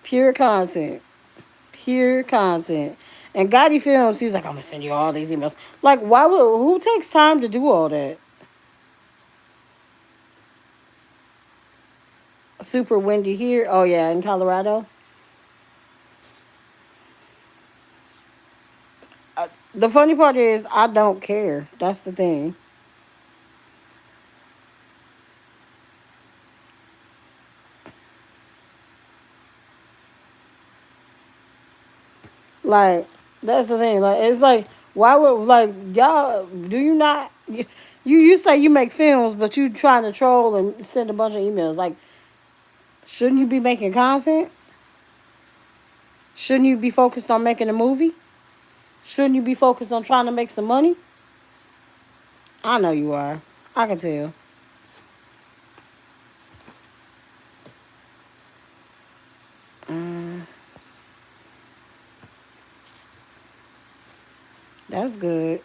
Pure content. Pure content. And Gotti Films, he's like, I'm gonna send you all these emails. Like, why would who takes time to do all that? Super windy here. Oh yeah, in Colorado. The funny part is I don't care. That's the thing. Like, that's the thing. Like, it's like, why would like y'all? Do you not? You say you make films, but you trying to troll and send a bunch of emails. Like, shouldn't you be making content? Shouldn't you be focused on making a movie? Shouldn't you be focused on trying to make some money? I know you are. I can tell. Mm, that's good.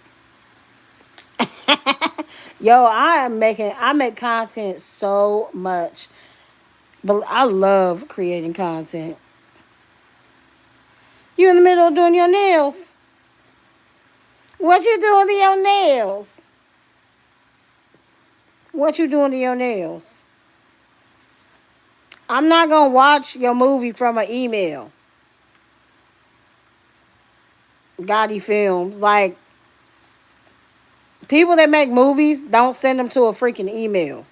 Yo, I make content so much. But I love creating content. You in the middle of doing your nails. What you doing to your nails? What you doing to your nails? I'm not gonna watch your movie from an email. Gotti Films. Like people that make movies don't send them to a freaking email.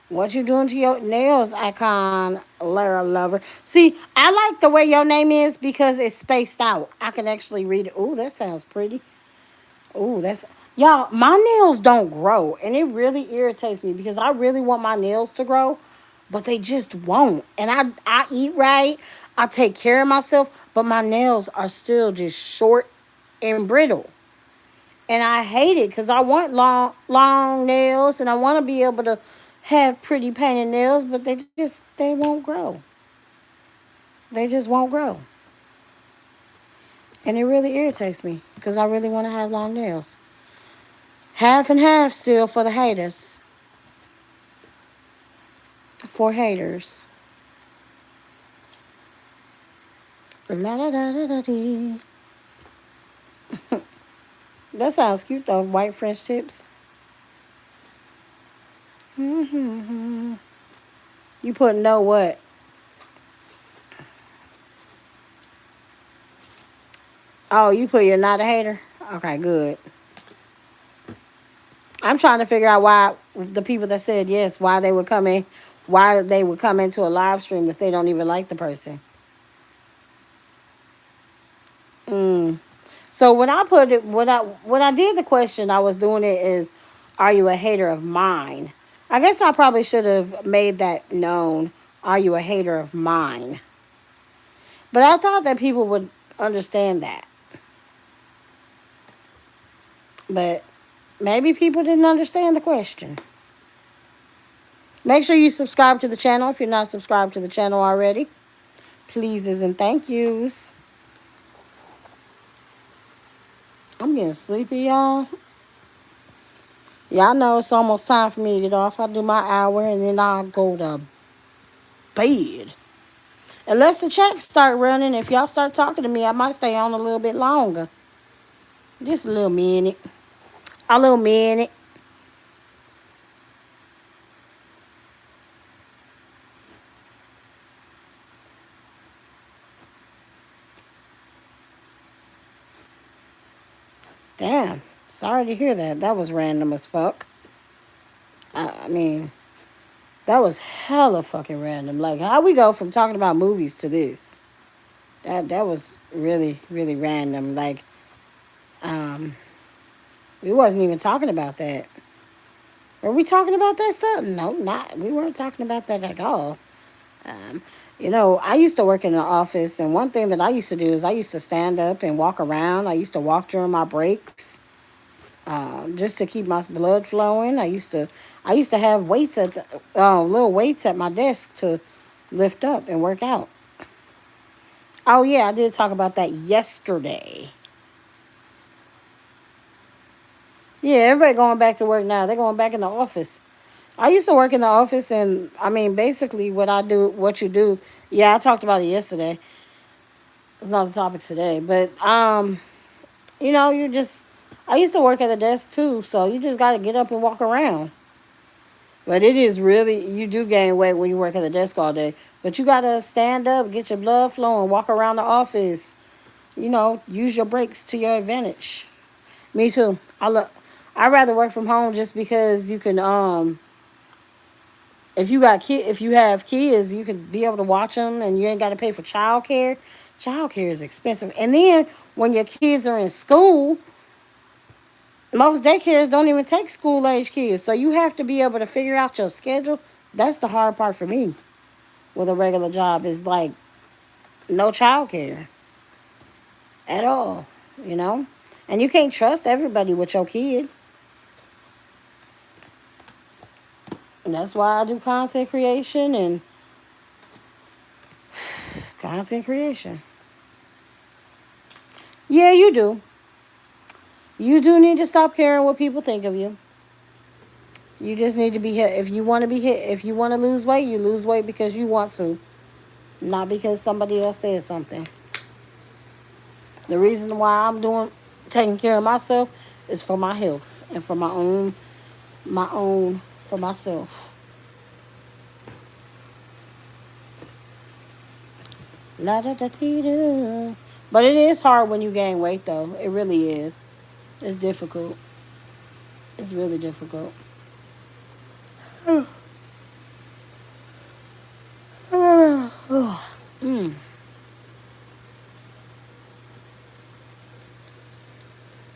What you doing to your nails, icon Lara Lover? See, I like the way your name is because it's spaced out. I can actually read it. Ooh, that sounds pretty. Ooh, that's y'all. My nails don't grow, and it really irritates me because I really want my nails to grow, but they just won't. And I eat right. I take care of myself, but my nails are still just short and brittle. And I hate it because I want long nails and I want to be able to have pretty painted nails, but they won't grow. They just won't grow. And it really irritates me because I really want to have long nails. Half and half still for the haters. For haters. La da da da da dee. That sounds cute though. White French tips. Mm-hmm. You put no what? Oh, you put you're not a hater? Okay, good. I'm trying to figure out why the people that said yes, why they would come into a live stream if they don't even like the person. Mm. So when I put it, when I did the question, I was doing it is, are you a hater of mine? I guess I probably should have made that known. Are you a hater of mine? But I thought that people would understand that. But maybe people didn't understand the question. Make sure you subscribe to the channel if you're not subscribed to the channel already. Pleases and thank yous. I'm getting sleepy, y'all. Y'all know it's almost time for me to get off. I do my hour and then I'll go to bed. Unless the checks start running, if y'all start talking to me, I might stay on a little bit longer. Just a little minute. A little minute. Damn. Sorry to hear that. That was random as fuck. I mean, that was hella fucking random. Like, how we go from talking about movies to this? That was really, really random. Like, um, we wasn't even talking about that. Were we talking about that stuff? No, not. We weren't talking about that at all. Um, I used to work in the office, and one thing that I used to do is I used to stand up and walk around. I used to walk during my breaks, just to keep my blood flowing. I used to have weights at the little weights at my desk to lift up and work out. Oh yeah, I did talk about that yesterday. Yeah, everybody going back to work now. They're going back in the office. I used to work in the office, and I mean, basically, what you do. Yeah, I talked about it yesterday. It's not the topic today, but you just. I used to work at a desk too, so you just got to get up and walk around. But it is really, you do gain weight when you work at the desk all day. But you got to stand up, get your blood flowing, walk around the office. Use your breaks to your advantage. Me too. I rather work from home just because you can if you have kids, you can be able to watch them, and you ain't got to pay for childcare. Childcare is expensive, and then when your kids are in school, most daycares don't even take school age kids, so you have to be able to figure out your schedule. That's the hard part for me with a regular job, is like no childcare at all, you know, and you can't trust everybody with your kid. And that's why I do content creation and content creation. Yeah, you do. You do need to stop caring what people think of you. You just need to be hit. If you want to be hit, if you want to lose weight, you lose weight because you want to, not because somebody else says something. The reason why I'm taking care of myself is for my health and for for myself. La da da dee da. But it is hard when you gain weight, though. It really is. It's difficult. It's really difficult. Mm.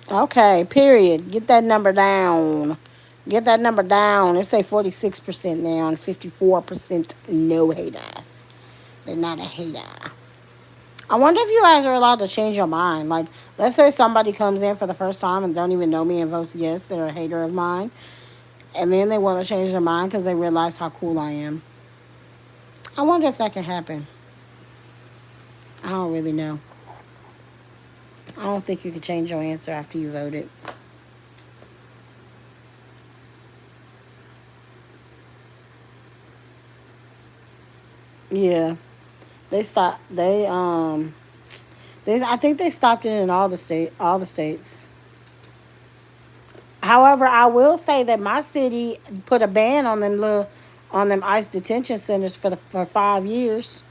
Okay, period. Get that number down. Get that number down. It say 46% now and 54% no haters. They're not a hater. I wonder if you guys are allowed to change your mind. Like, let's say somebody comes in for the first time and don't even know me and votes yes, they're a hater of mine. And then they want to change their mind because they realize how cool I am. I wonder if that can happen. I don't really know. I don't think you can change your answer after you voted. Yeah. They stopped. I think they stopped it in all the states. However, I will say that my city put a ban on them ICE detention centers for 5 years.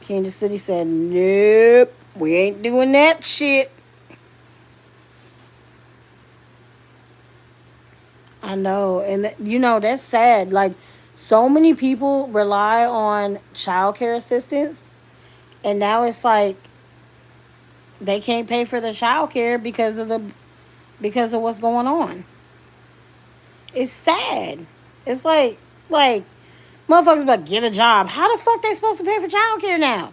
Kansas City said, "Nope, we ain't doing that shit." I know, and that's sad. Like, so many people rely on child care assistance, and now it's like they can't pay for their child care because of what's going on. It's sad. It's like motherfuckers about to get a job. How the fuck they supposed to pay for child care now?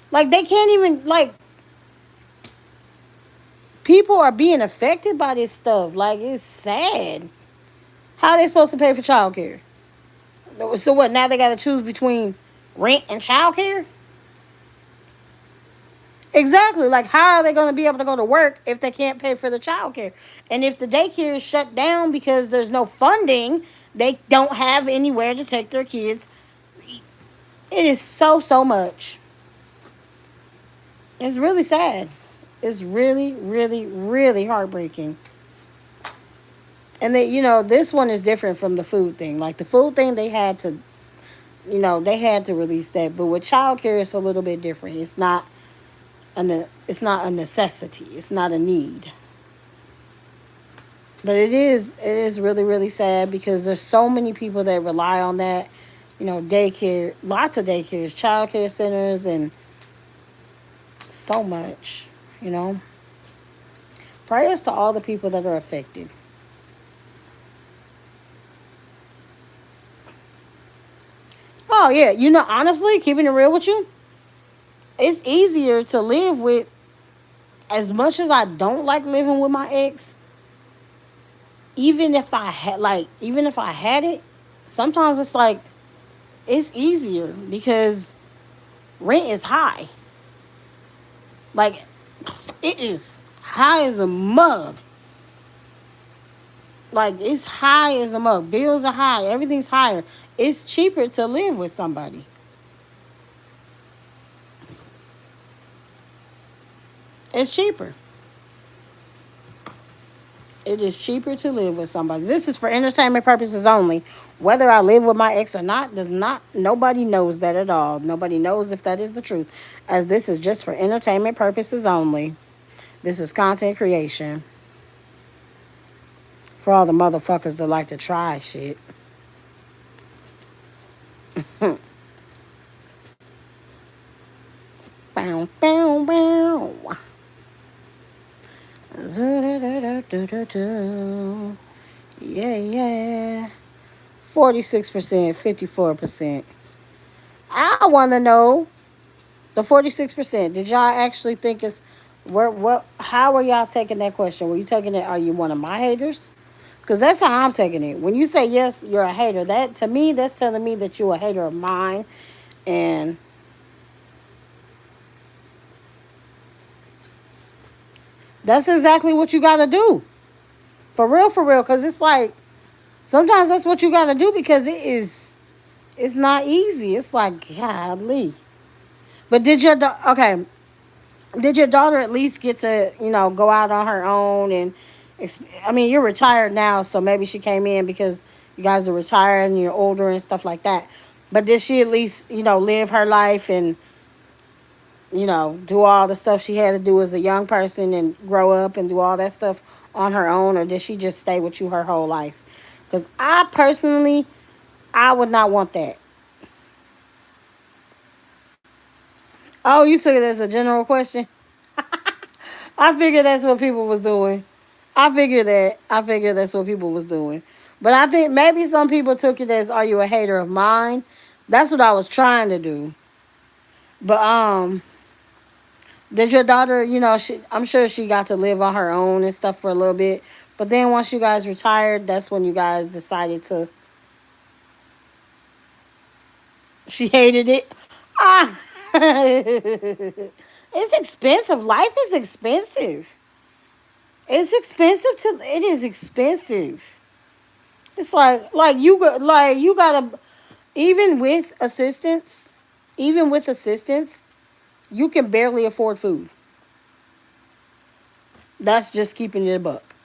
Like, they can't even, like, people are being affected by this stuff. Like, it's sad. How are they supposed to pay for child care? So what, now they gotta choose between rent and child care? Exactly. Like, how are they going to be able to go to work if they can't pay for the child care? And if the daycare is shut down because there's no funding, they don't have anywhere to take their kids. It is so much. It's really sad. It's really, really, really heartbreaking. And this one is different from the food thing. Like, the food thing, they had to release that. But with child care, it's a little bit different. It's not a necessity. It's not a need. But it is really, really sad because there's so many people that rely on that. Daycare, lots of daycares, child care centers, and so much. You know, prayers to all the people that are affected. Oh yeah, honestly, keeping it real with you, it's easier to live with. As much as I don't like living with my ex, even if I had it, sometimes it's like it's easier because rent is high. Like it is high as a mug. Like it's high as a mug. Bills are high. Everything's higher. It's cheaper to live with somebody. It's cheaper. It is cheaper to live with somebody. This is for entertainment purposes only. Whether I live with my ex or not does not. Nobody knows that at all. Nobody knows if that is the truth. As this is just for entertainment purposes only. This is content creation for all the motherfuckers that like to try shit. Bow, bow, bow. Yeah, yeah. 46%, 54%. I want to know the 46%. Did y'all actually think it's how are y'all taking that question? Were you taking it, are you one of my haters? Because that's how I'm taking it. When you say yes, you're a hater. That to me, that's telling me that you're a hater of mine. And that's exactly what you gotta do. For real, for real. Cause it's like sometimes that's what you gotta do because it's not easy. It's like godly. But okay? Did your daughter at least get to go out on her own and I mean you're retired now, so maybe she came in because you guys are retired and you're older and stuff like that. But did she at least live her life and do all the stuff she had to do as a young person and grow up and do all that stuff on her own, or did she just stay with you her whole life? Because I personally, I would not want that. Oh, you took it as a general question. I figured that's what people was doing. I figured that's what people was doing. But I think maybe some people took it as, "Are you a hater of mine?" That's what I was trying to do. But did your daughter? I'm sure she got to live on her own and stuff for a little bit. But then once you guys retired, that's when you guys decided to. She hated it. Ah, it's expensive. Life is expensive. It's expensive to. It is expensive. It's like you gotta even with assistance, even with assistance, you can barely afford food. That's just keeping it a buck.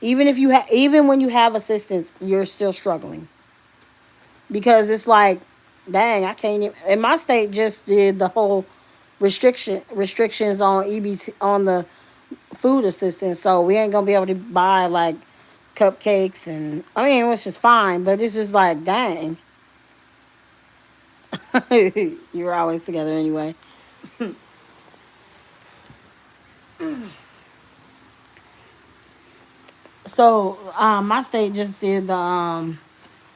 Even when you have assistance, you're still struggling because it's like, dang, I can't even. And my state just did the whole restrictions on EBT on the food assistance, so we ain't gonna be able to buy like cupcakes and I mean, which is fine, but it's just like, dang, you were always together anyway. So my state just did the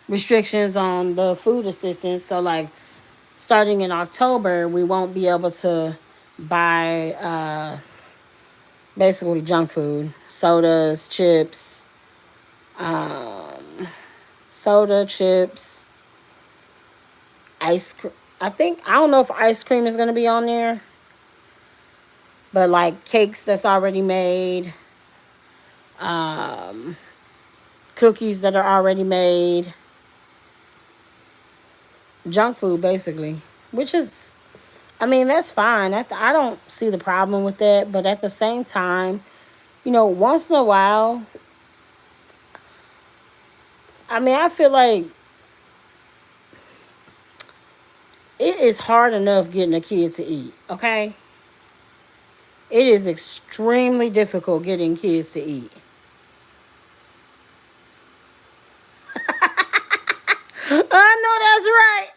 restrictions on the food assistance. So like starting in October, we won't be able to buy basically junk food, sodas, chips, um, soda, chips, ice cream. I don't know if ice cream is gonna be on there, but like cakes that's already made, um, cookies that are already made, junk food basically, which is, I mean, that's fine. I don't see the problem with that, but at the same time, once in a while, I mean, I feel like it is hard enough getting a kid to eat, okay? It is extremely difficult getting kids to eat. I know that's right.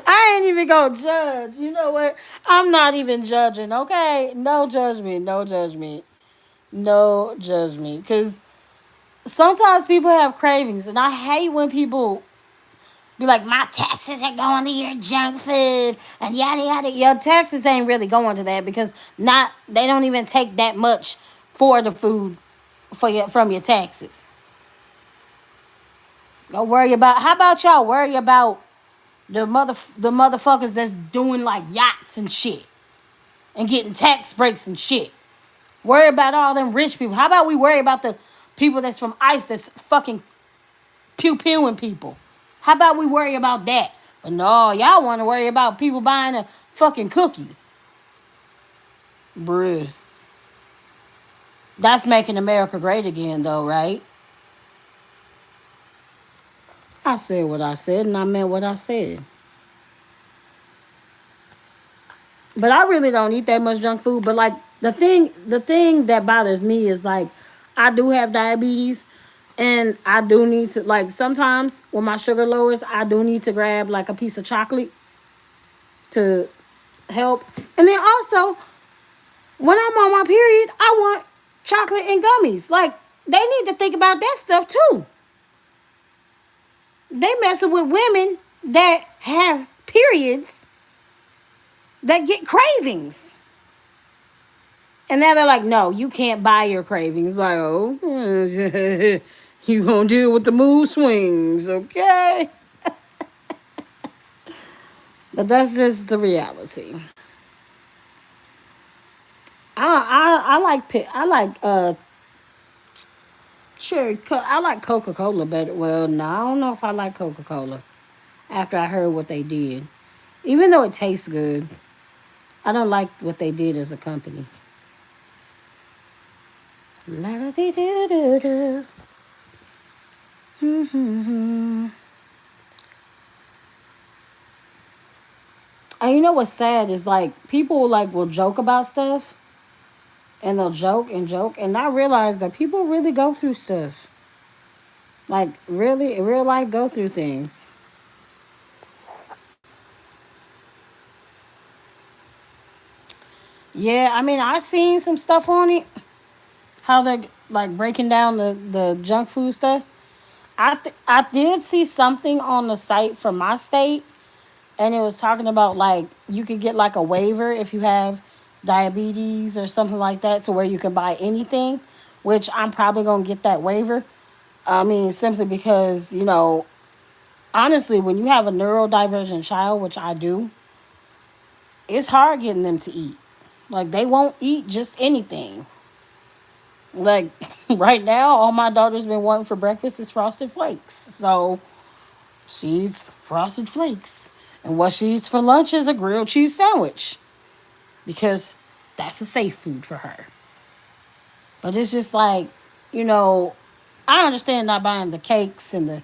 I ain't even gonna judge. You know what? I'm not even judging, okay? No judgment, no judgment, no judgment. Because sometimes people have cravings, and I hate when people be like, my taxes are going to your junk food and yada yada. Your taxes ain't really going to that because not they don't even take that much for the food for your from your taxes. Go worry about how about y'all worry about the motherfuckers that's doing like yachts and shit and getting tax breaks and shit. Worry about all them rich people. How about we worry about the people that's from ICE that's fucking pew pewing people? How about we worry about that? But no, y'all want to worry about people buying a fucking cookie. Bruh. That's making America great again, though, right? I said what I said, and I meant what I said. But I really don't eat that much junk food. But like the thing that bothers me is like I do have diabetes, and I do need to like sometimes when my sugar lowers, I do need to grab like a piece of chocolate to help. And then also when I'm on my period, I want chocolate and gummies. Like they need to think about that stuff too. They messing with women that have periods that get cravings. And now they're like, no, you can't buy your cravings. Like, oh, you gonna deal with the mood swings, okay? But that's just the reality. I like I like Coca Cola better. Well, no, I don't know if I like Coca Cola after I heard what they did. Even though it tastes good, I don't like what they did as a company. La da dee doo doo doo. And you know what's sad is like people like will joke about stuff and they'll joke and not realize that people really go through stuff. Like really in real life go through things. Yeah, I mean I seen some stuff on it. How they're like breaking down the junk food stuff. I did see something on the site for my state, and it was talking about like you could get like a waiver if you have diabetes or something like that to where you can buy anything, which I'm probably gonna get that waiver. I mean, simply because honestly, when you have a neurodivergent child, which I do, it's hard getting them to eat. Like they won't eat just anything. Like right now, all my daughter's been wanting for breakfast is frosted flakes. So she's frosted flakes. And what she eats for lunch is a grilled cheese sandwich. Because that's a safe food for her. But it's just like, you know, I understand not buying the cakes and the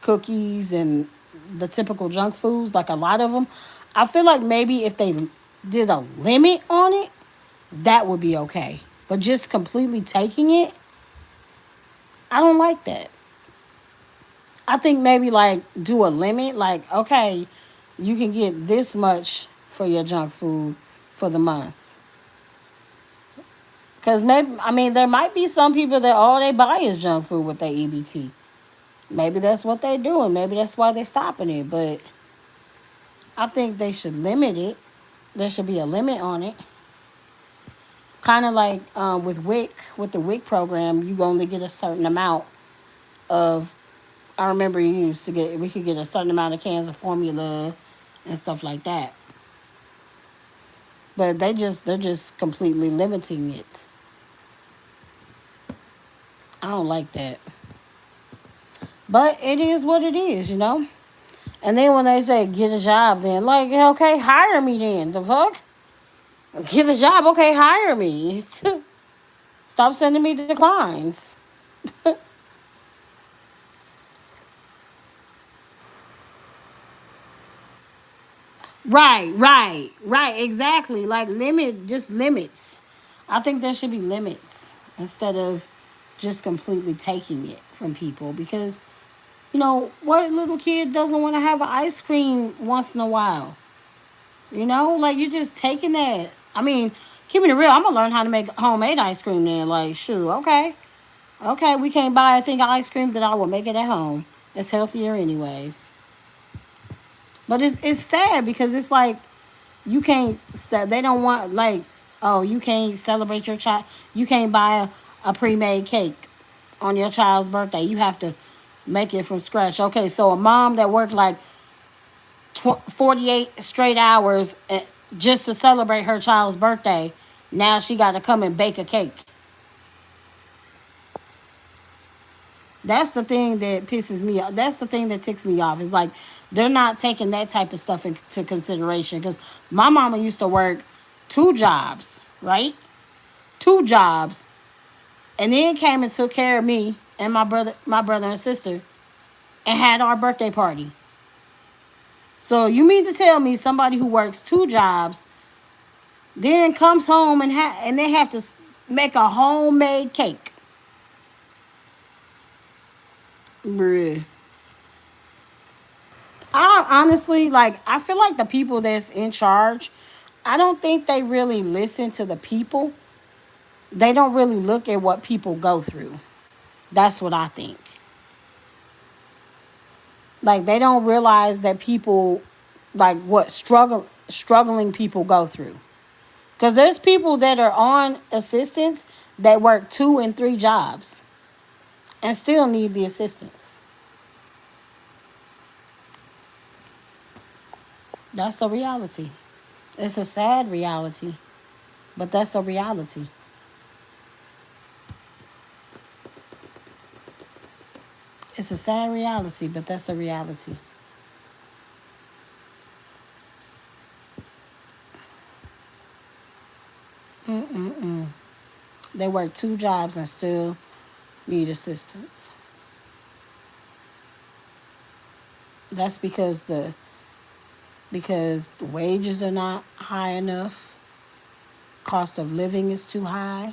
cookies and the typical junk foods, like a lot of them. I feel like maybe if they did a limit on it, that would be okay. But just completely taking it, I don't like that. I think maybe like do a limit, like, okay, you can get this much for your junk food for the month. Because maybe, I mean, there might be some people that all they buy is junk food with their EBT. Maybe that's what they're doing. Maybe that's why they're stopping it. But I think they should limit it. There should be a limit on it. Kind of like with with the WIC program, you only get a certain amount of. I remember we could get a certain amount of cans of formula and stuff like that. But they're just completely limiting it. I don't like that. But it is what it is. And then when they say get a job, then like okay, hire me then. The fuck? Get a job, okay, hire me. Stop sending me declines. Right, exactly. Like just limits. I think there should be limits instead of just completely taking it from people because what little kid doesn't want to have an ice cream once in a while? Like you're just taking that. I mean, keeping it real, I'm gonna learn how to make homemade ice cream then. Like, shoot, okay. Okay, we can't buy a thing of ice cream that I will make it at home. It's healthier anyways. But it's sad because it's like you can't. They don't want like, oh, you can't celebrate your child. You can't buy a pre-made cake on your child's birthday. You have to make it from scratch. Okay, so a mom that worked like 48 straight hours just to celebrate her child's birthday, now she got to come and bake a cake. That's the thing that pisses me off. That's the thing that ticks me off. It's like they're not taking that type of stuff into consideration. Because my mama used to work 2 jobs, right? 2 jobs, and then came and took care of me and my brother and sister, and had our birthday party. So you mean to tell me somebody who works 2 jobs then comes home and they have to make a homemade cake? Bruh. I honestly like. I feel like the people that's in charge, I don't think they really listen to the people. They don't really look at what people go through. That's what I think. Like they don't realize that people, like what struggling people go through. Because there's people that are on assistance that work 2 and 3 jobs and still need the assistance. That's a reality. It's a sad reality, but that's a reality. It's a sad reality, but that's a reality. Mm-mm-mm. They work 2 jobs and still need assistance. That's because the wages are not high enough, cost of living is too high,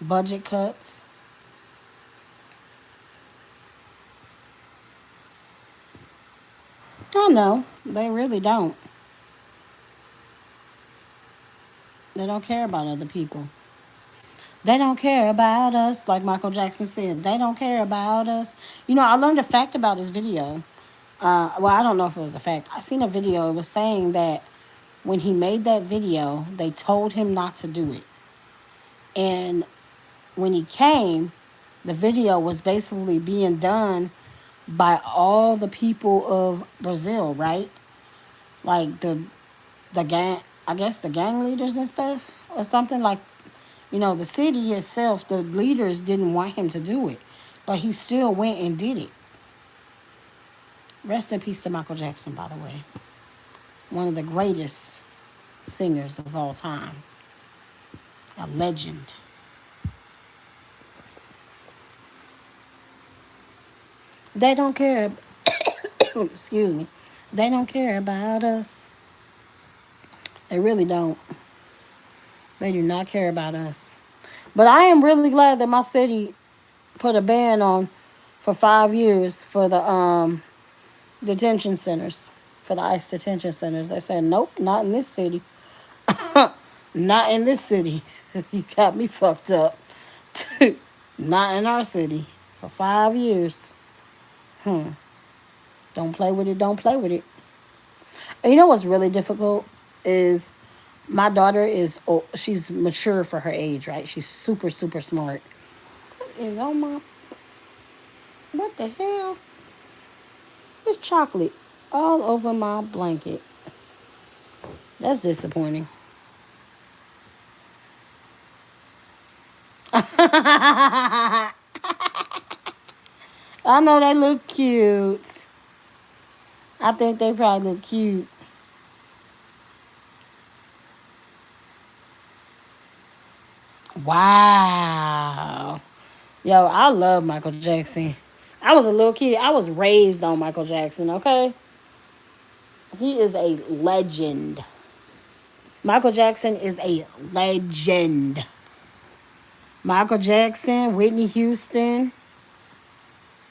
budget cuts. I know they really don't. They don't care about other people. They don't care about us, like Michael Jackson said. They don't care about us. You know, I learned a fact about his video. Well, I don't know if it was a fact. I seen a video. It was saying that when he made that video, they told him not to do it. And when he came, the video was basically being done by all the people of Brazil, right? Like the gang, I guess the gang leaders and stuff or something like, the city itself, the leaders didn't want him to do it, but he still went and did it. Rest in peace to Michael Jackson, by the way. One of the greatest singers of all time. A legend. They don't care. Excuse me. They don't care about us. They really don't. They do not care about us. But I am really glad that my city put a ban on for 5 years for the detention centers, for the ICE detention centers. They said, nope, not in this city. Not in this city. You got me fucked up. Not in our city for 5 years. Hmm. Don't play with it. Don't play with it. And you know what's really difficult is my daughter is, oh, she's mature for her age, right? She's super, super smart. What is on my, what the hell? It's chocolate all over my blanket. That's disappointing. I know they look cute. I think they probably look cute. Wow. Yo, I love Michael Jackson. I was a little kid. I was raised on Michael Jackson, okay? He is a legend. Michael Jackson is a legend. Michael Jackson, Whitney Houston,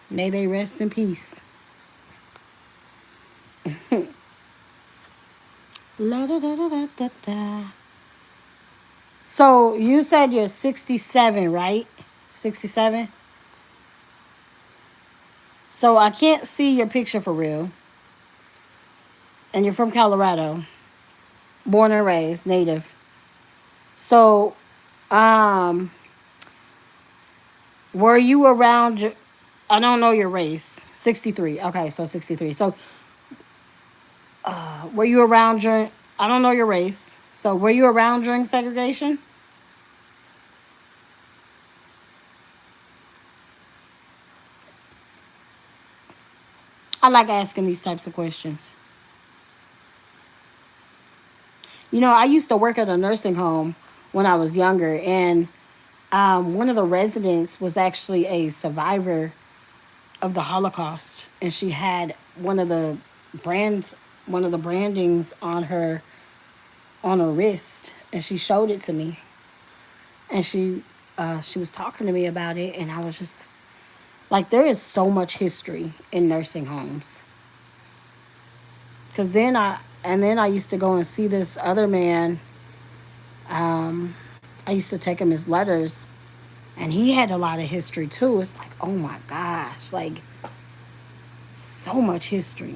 may they rest in peace. La da da da da da da. So you said you're 67, right? 67. So I can't see your picture for real. And you're from Colorado, born and raised, native. So, um, were you around? I don't know your race. 63. Okay, so 63. So, were you around during? I don't know your race. So, were you around during segregation? I like asking these types of questions. I used to work at a nursing home when I was younger, and one of the residents was actually a survivor of the Holocaust, and she had brands, one of the brandings on her wrist, and she showed it to me, and she was talking to me about it, and I was just like, there is so much history in nursing homes. Because then I used to go and see this other man. Um, I used to take him his letters, and he had a lot of history too. It's like, oh my gosh, like so much history.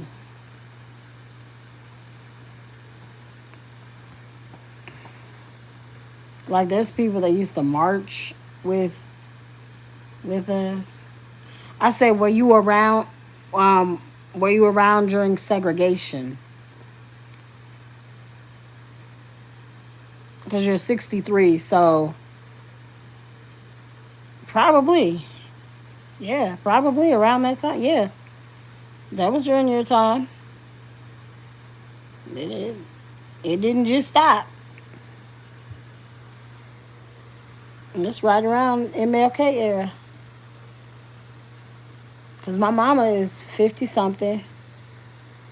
Like there's people that used to march with with us. I say, Um, were you around during segregation? Because you're 63, so probably, yeah, probably around that time. Yeah, that was during your time. It it, it didn't just stop. It's right around MLK era. Because my mama is 50 something.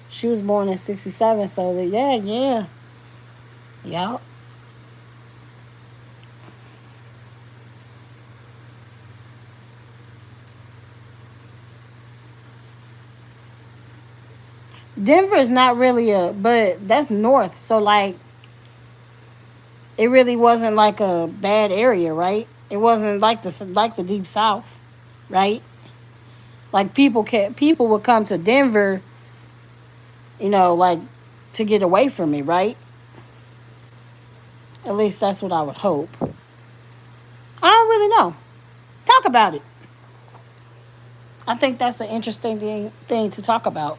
She was born in 67, so yeah, yeah, yeah. Denver is not really but that's north. So like, it really wasn't like a bad area, right? It wasn't like the deep south, right? Like people would come to Denver, like to get away from me, right? At least that's what I would hope. I don't really know. Talk about it. I think that's an interesting thing to talk about.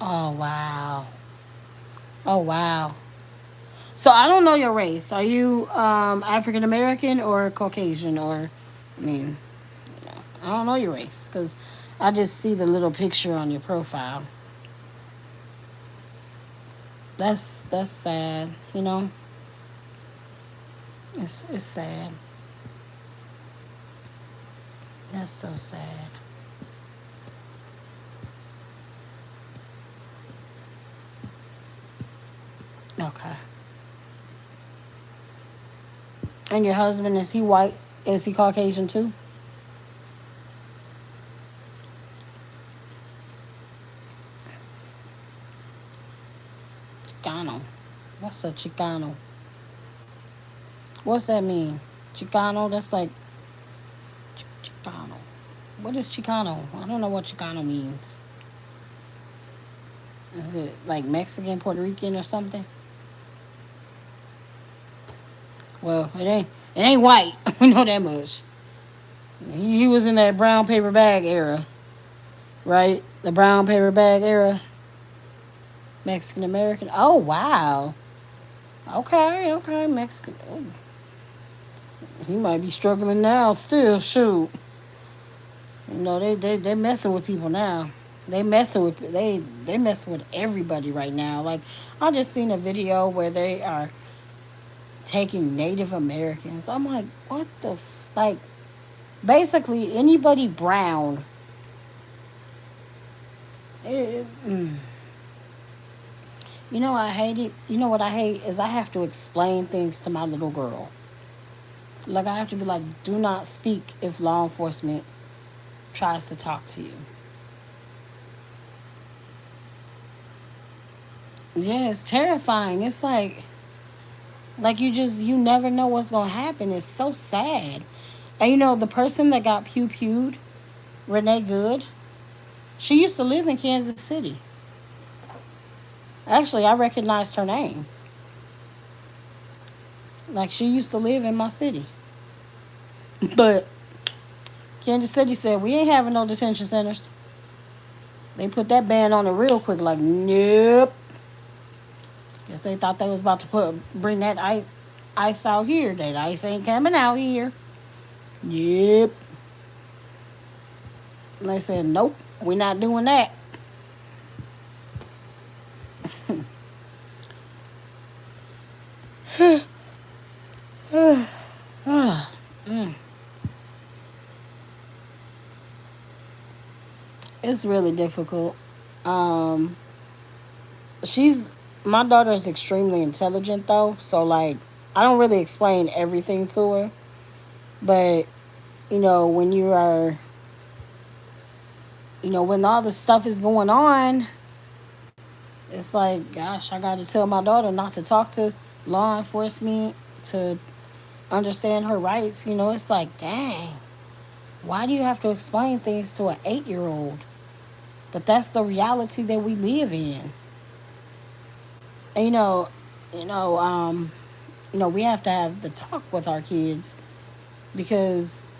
Oh wow. Oh wow. So I don't know your race. Are you African American or Caucasian, or I mean, I don't know your race because I just see the little picture on your profile. That's sad. It's sad. That's so sad. Okay. And your husband, is he white? Is he Caucasian too? Chicano. What's a Chicano? What's that mean? Chicano? That's like Chicano. What is Chicano? I don't know what Chicano means. Is it like Mexican, Puerto Rican, or something? Well, it ain't white. We know that much. He was in that brown paper bag era, right? The brown paper bag era. Mexican American. Oh wow. Okay, okay, Mexican. Oh, he might be struggling now. Still, shoot. They messing with people now. They messing with everybody right now. Like I just seen a video where they are taking Native Americans. I'm like, what the like? Basically, anybody brown. Mm. I hate it. You know what I hate is I have to explain things to my little girl. Like I have to be like, do not speak if law enforcement tries to talk to you. Yeah, it's terrifying. It's like Like you never know what's gonna happen. It's so sad. And the person that got pewed, Renee Good, she used to live in Kansas City. Actually, I recognized her name. Like she used to live in my city. But Kansas City said we ain't having no detention centers. They put that ban on it real quick. Like nope. Guess they thought they was about to bring that ice out here. That ice ain't coming out here. Yep. And they said nope. We're not doing that. Mm. It's really difficult. Um, she's my daughter is extremely intelligent though, so like I don't really explain everything to her, but when you are, when all this stuff is going on, it's like, gosh, I got to tell my daughter not to talk to law enforcement to understand her rights. It's like, dang, why do you have to explain things to an 8-year old? But that's the reality that we live in. And you know, um, we have to have the talk with our kids because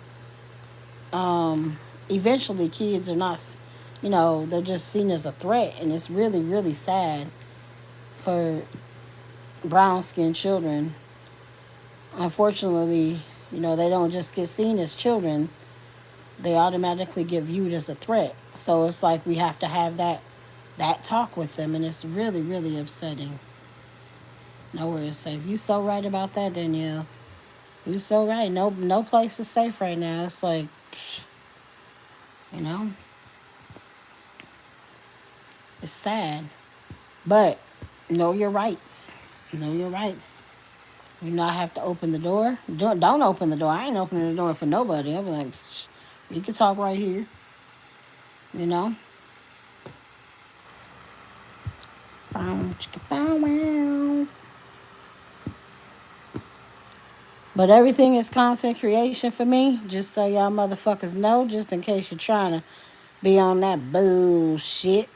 eventually kids are not, they're just seen as a threat, and it's really, really sad for brown skinned children. Unfortunately, they don't just get seen as children, they automatically get viewed as a threat. So it's like we have to have that talk with them, and it's really, really upsetting. Nowhere is safe. You so right about that, Danielle. You so right. No place is safe right now. It's like, you know, it's sad. But know your rights. Know your rights. You not have to open the door. Don't open the door. I ain't opening the door for nobody. I'll be like, we can talk right here. You know. But everything is content creation for me. Just so y'all motherfuckers know. Just in case you're trying to be on that bullshit.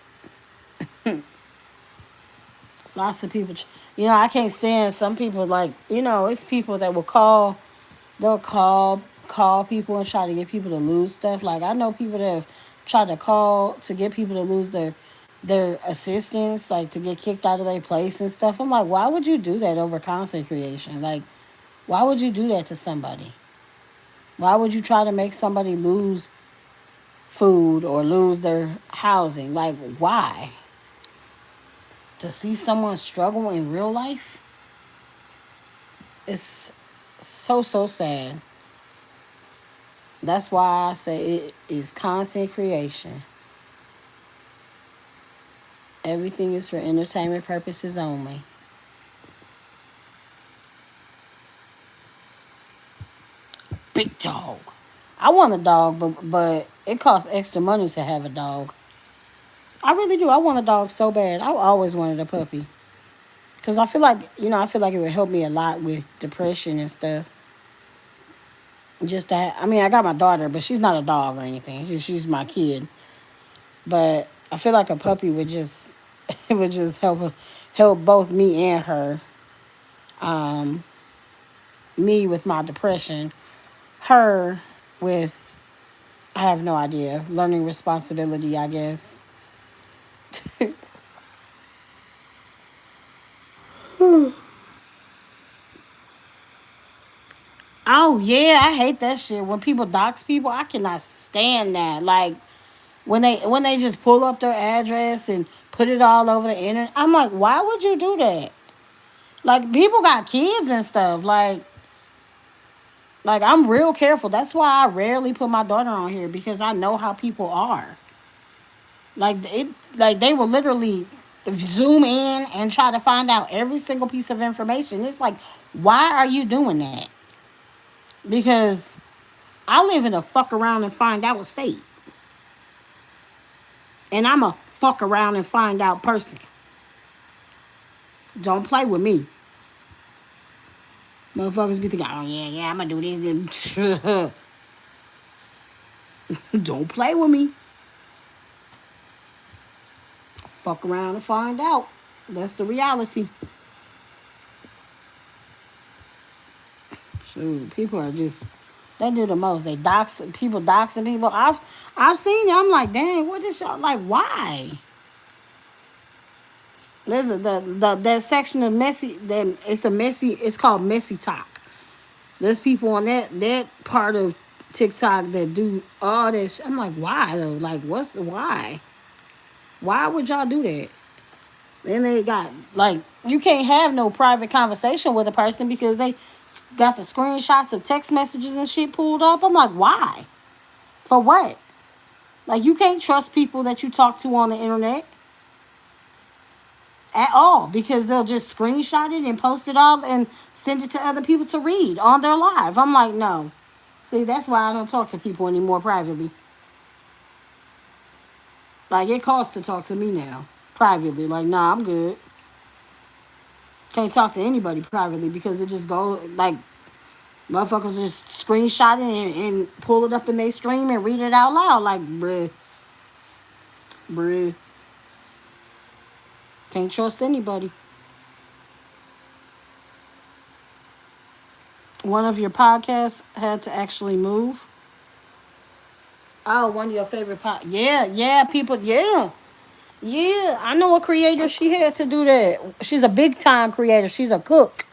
Lots of people. I can't stand some people like, it's people that will call. They'll call people and try to get people to lose stuff. Like I know people that have tried to call to get people to lose their assistance, like to get kicked out of their place and stuff. I'm like, why would you do that over content creation? Like, why would you do that to somebody? Why would you try to make somebody lose food or lose their housing? Like, why? To see someone struggle in real life? It's so, so sad. That's why I say it is content creation. Everything is for entertainment purposes only. Big dog. I want a dog, but it costs extra money to have a dog. I really do. I want a dog so bad. I always wanted a puppy. Cause I feel like it would help me a lot with depression and stuff. Just that, I mean, I got my daughter, but she's not a dog or anything. She's my kid. But I feel like a puppy would just, it would just help both me and her. Um, Me with my depression, her with, I have no idea, learning responsibility, I guess. Oh yeah, I hate that shit. When people dox people, I cannot stand that. Like when they just pull up their address and put it all over the internet. I'm like, why would you do that? Like people got kids and stuff. Like I'm real careful. That's why I rarely put my daughter on here because I know how people are. Like it like they will literally zoom in and try to find out every single piece of information. It's like, why are you doing that? Because I live in a fuck around and find out state. And I'm a fuck around and find out person. Don't play with me. Motherfuckers be thinking, oh yeah, I'm gonna do this. Don't play with me. Fuck around and find out. That's the reality. Shoot, people are just, they do the most. They doxing people. I've seen it. I'm like, dang, what is y'all like? Why? There's that section of messy. That it's a messy. It's called messy talk. There's people on that part of TikTok that do all this. I'm like, why though? Like, what's the why? Why would y'all do that? Then they got like you can't have no private conversation with a person because they got the screenshots of text messages and shit pulled up. I'm like, why? For what? Like you can't trust people that you talk to on the internet at all because they'll just screenshot it and post it all and send it to other people to read on their live. I'm like, no. See, that's why I don't talk to people anymore privately. Like it costs to talk to me now privately. Like, nah, I'm good. Can't talk to anybody privately because it just go like motherfuckers just screenshot it and pull it up in their stream and read it out loud. Like, bruh. Can't trust anybody. One of your podcasts had to actually move. Oh, one of your favorite Yeah, people. Yeah. I know a creator. She had to do that. She's a big time creator. She's a cook.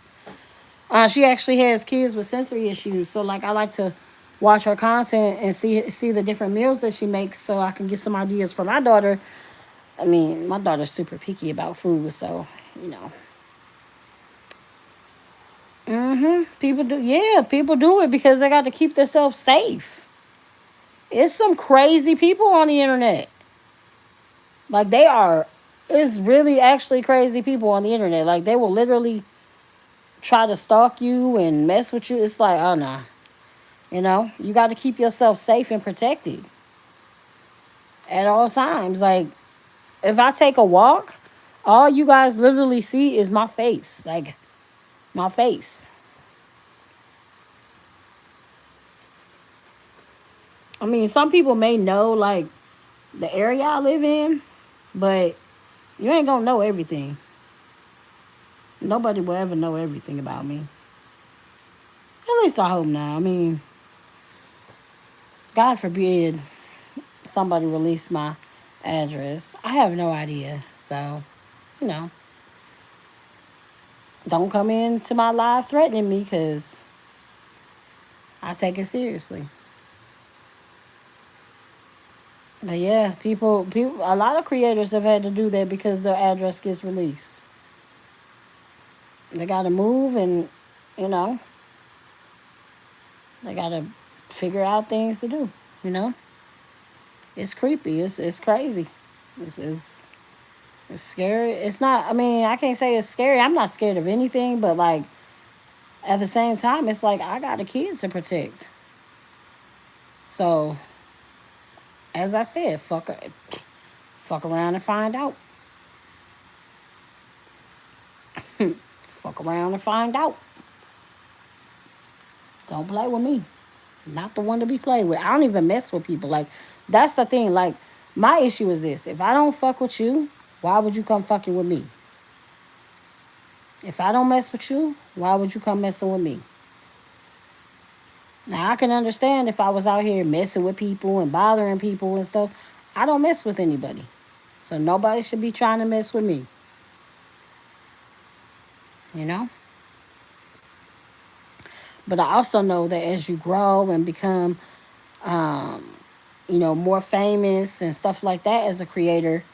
She actually has kids with sensory issues, so like I like to watch her content and see the different meals that she makes, so I can get some ideas for my daughter. I mean, my daughter's super picky about food, so you know. People do. Yeah, people do it because they got to keep themselves safe. It's some crazy people on the internet. Like they are. It's really actually crazy people on the internet. Like they will literally try to stalk you and mess with you. It's like, oh nah. You know, you got to keep yourself safe and protected at all times. Like, if I take a walk, all you guys literally see is my face. Like, my face. I mean, some people may know, like, the area I live in, but you ain't gonna know everything. Nobody will ever know everything about me. At least I hope not. I mean, God forbid somebody release my address. I have no idea. So, you know, don't come into my live threatening me because I take it seriously. But yeah, a lot of creators have had to do that because their address gets released. They got to move and, you know, they got to figure out things to do, you know. It's creepy. It's crazy. It's scary. It's not, I mean, I can't say it's scary. I'm not scared of anything, but like at the same time, it's like I got a kid to protect. So, as I said, fuck around and find out. Fuck around and find out. Don't play with me. Not the one to be played with. I don't even mess with people. Like, that's the thing. Like, my issue is this. If I don't fuck with you, why would you come fucking with me? If I don't mess with you, why would you come messing with me? Now, I can understand if I was out here messing with people and bothering people and stuff. I don't mess with anybody. So nobody should be trying to mess with me. You know? But I also know that as you grow and become, you know, more famous and stuff like that as a creator,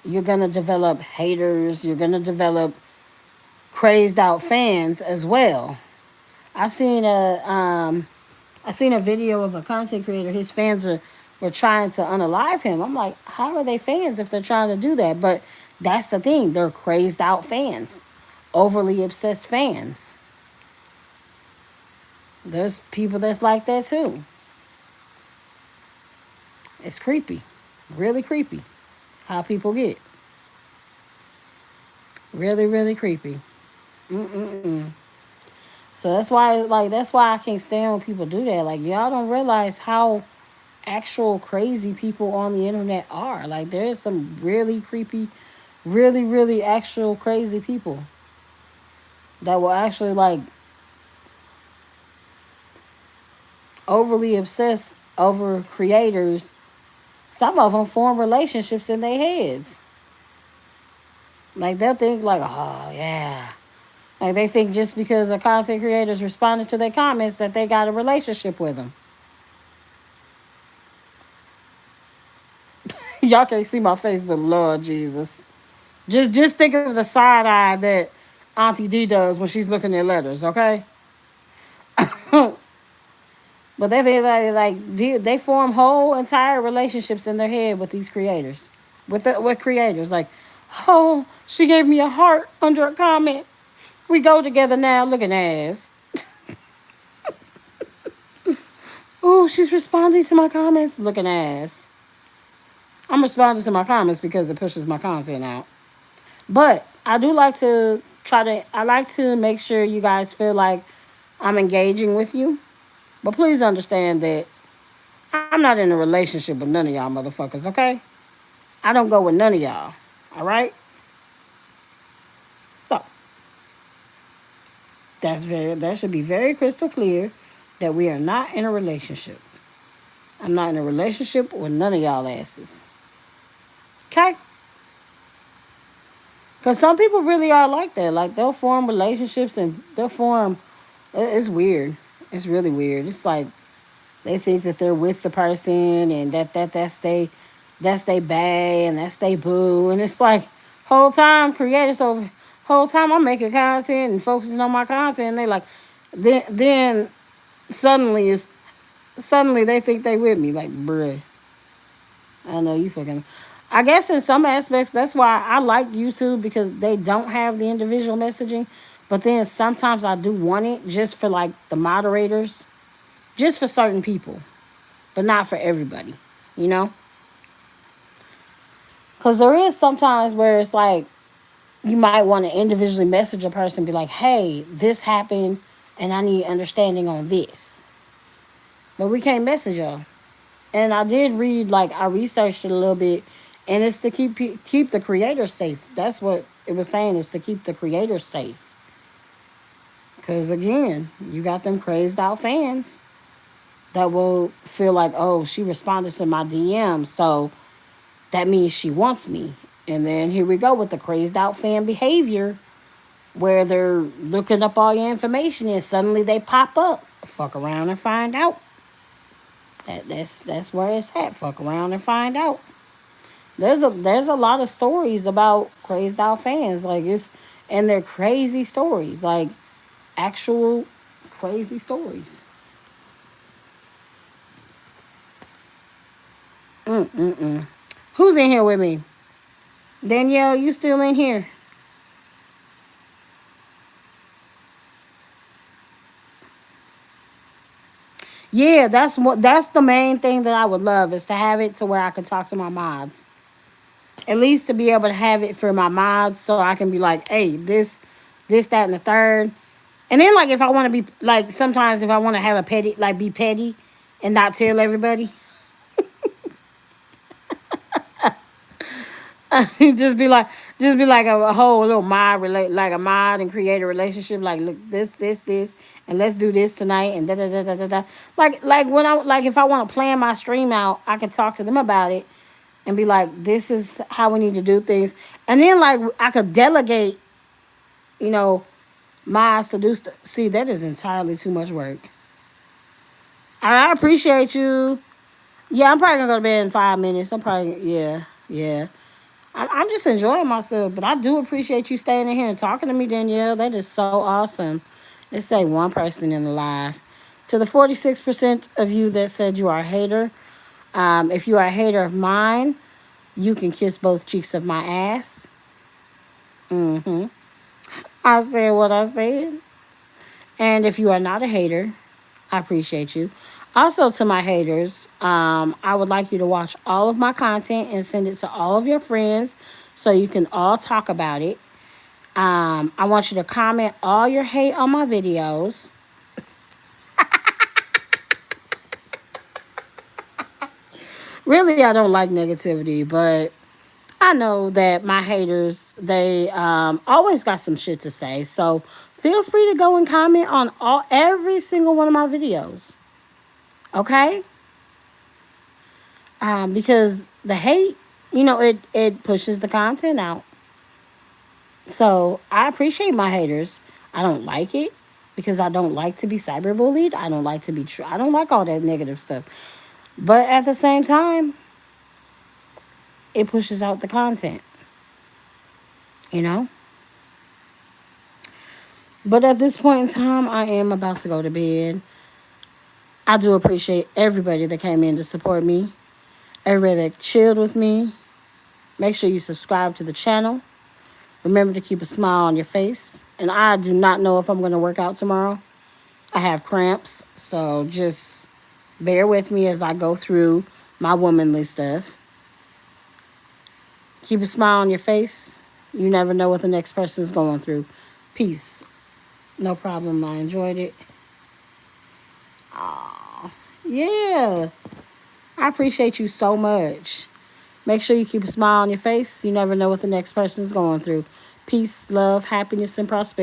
you're going to develop haters. You're going to develop crazed out fans as well. I seen a video of a content creator. His fans were trying to unalive him. I'm like, how are they fans if they're trying to do that? But that's the thing. They're crazed out fans. Overly obsessed fans. There's people that's like that too. It's creepy. Really creepy. How people get. Really, really creepy. Mm-mm-mm. So that's why I can't stand when people do that. Like y'all don't realize how actual crazy people on the internet are. Like there's some really creepy, really really actual crazy people that will actually like overly obsess over creators. Some of them form relationships in their heads. Like they'll think like, oh yeah. Like they think just because a content creators responded to their comments that they got a relationship with them. Y'all can't see my face, but Lord Jesus. Just think of the side eye that Auntie D does when she's looking at letters, okay? But they form whole entire relationships in their head with these creators, with creators. Like, oh, she gave me a heart under a comment. We go together now. Looking ass. Oh, she's responding to my comments. Looking ass. I'm responding to my comments because it pushes my content out. But I do like to I like to make sure you guys feel like I'm engaging with you. But please understand that I'm not in a relationship with none of y'all motherfuckers, okay? I don't go with none of y'all. All right? So, that should be very crystal clear that we are not in a relationship. I'm not in a relationship with none of y'all asses. Okay? Because some people really are like that. Like, they'll form relationships and it's weird. It's really weird. It's like they think that they're with the person and that's they bae and that's they boo. And it's like, whole time I'm making content and focusing on my content. They like, then suddenly it's, suddenly they think they with me. Like, bruh, I know you fucking. I guess in some aspects, that's why I like YouTube because they don't have the individual messaging. But then sometimes I do want it just for like the moderators, just for certain people, but not for everybody, you know? Because there is sometimes where it's like you might want to individually message a person and be like, hey, this happened and I need understanding on this. But we can't message y'all. And I did read, like, I researched it a little bit, and it's to keep the creators safe. That's what it was saying, is to keep the creators safe. Because, again, you got them crazed out fans that will feel like, oh, she responded to my DM, so that means she wants me. And then here we go with the crazed out fan behavior where they're looking up all your information and suddenly they pop up. Fuck around and find out. That's where it's at. Fuck around and find out. There's a lot of stories about crazed out fans. Like and they're crazy stories. Like actual crazy stories. Mm-mm-mm. Who's in here with me? Danielle, you still in here? Yeah, that's the main thing that I would love is to have it to where I can talk to my mods. At least to be able to have it for my mods so I can be like, hey, this, that, and the third. And then like if I want to be like sometimes if I want to have a petty like be petty and not tell everybody. just be like a whole little mod relate like a mod and create a relationship like look this and let's do this tonight and da da da da da da like when I like if I want to plan my stream out I can talk to them about it and be like this is how we need to do things and then like I could delegate you know mods to do see that is entirely too much work. I appreciate you. Yeah, I'm probably gonna go to bed in 5 minutes. I'm probably yeah. I'm just enjoying myself, but I do appreciate you staying in here and talking to me, Danielle. That is so awesome. Let's say one person in the live. To the 46% of you that said you are a hater, if you are a hater of mine, you can kiss both cheeks of my ass. Mm-hmm. I said what I said. And if you are not a hater, I appreciate you. Also, to my haters, I would like you to watch all of my content and send it to all of your friends so you can all talk about it. I want you to comment all your hate on my videos. Really, I don't like negativity, but I know that my haters, they always got some shit to say. So feel free to go and comment on every single one of my videos. Okay? Because the hate, it pushes the content out. So I appreciate my haters. I don't like it because I don't like to be cyberbullied. I don't like to be I don't like all that negative stuff. But at the same time, it pushes out the content, you know? But at this point in time, I am about to go to bed. I do appreciate everybody that came in to support me, everybody that chilled with me. Make sure you subscribe to the channel. Remember to keep a smile on your face. And I do not know if I'm going to work out tomorrow. I have cramps, so just bear with me as I go through my womanly stuff. Keep a smile on your face. You never know what the next person is going through. Peace. No problem. I enjoyed it. Aw, yeah. I appreciate you so much. Make sure you keep a smile on your face. You never know what the next person is going through. Peace, love, happiness, and prosperity.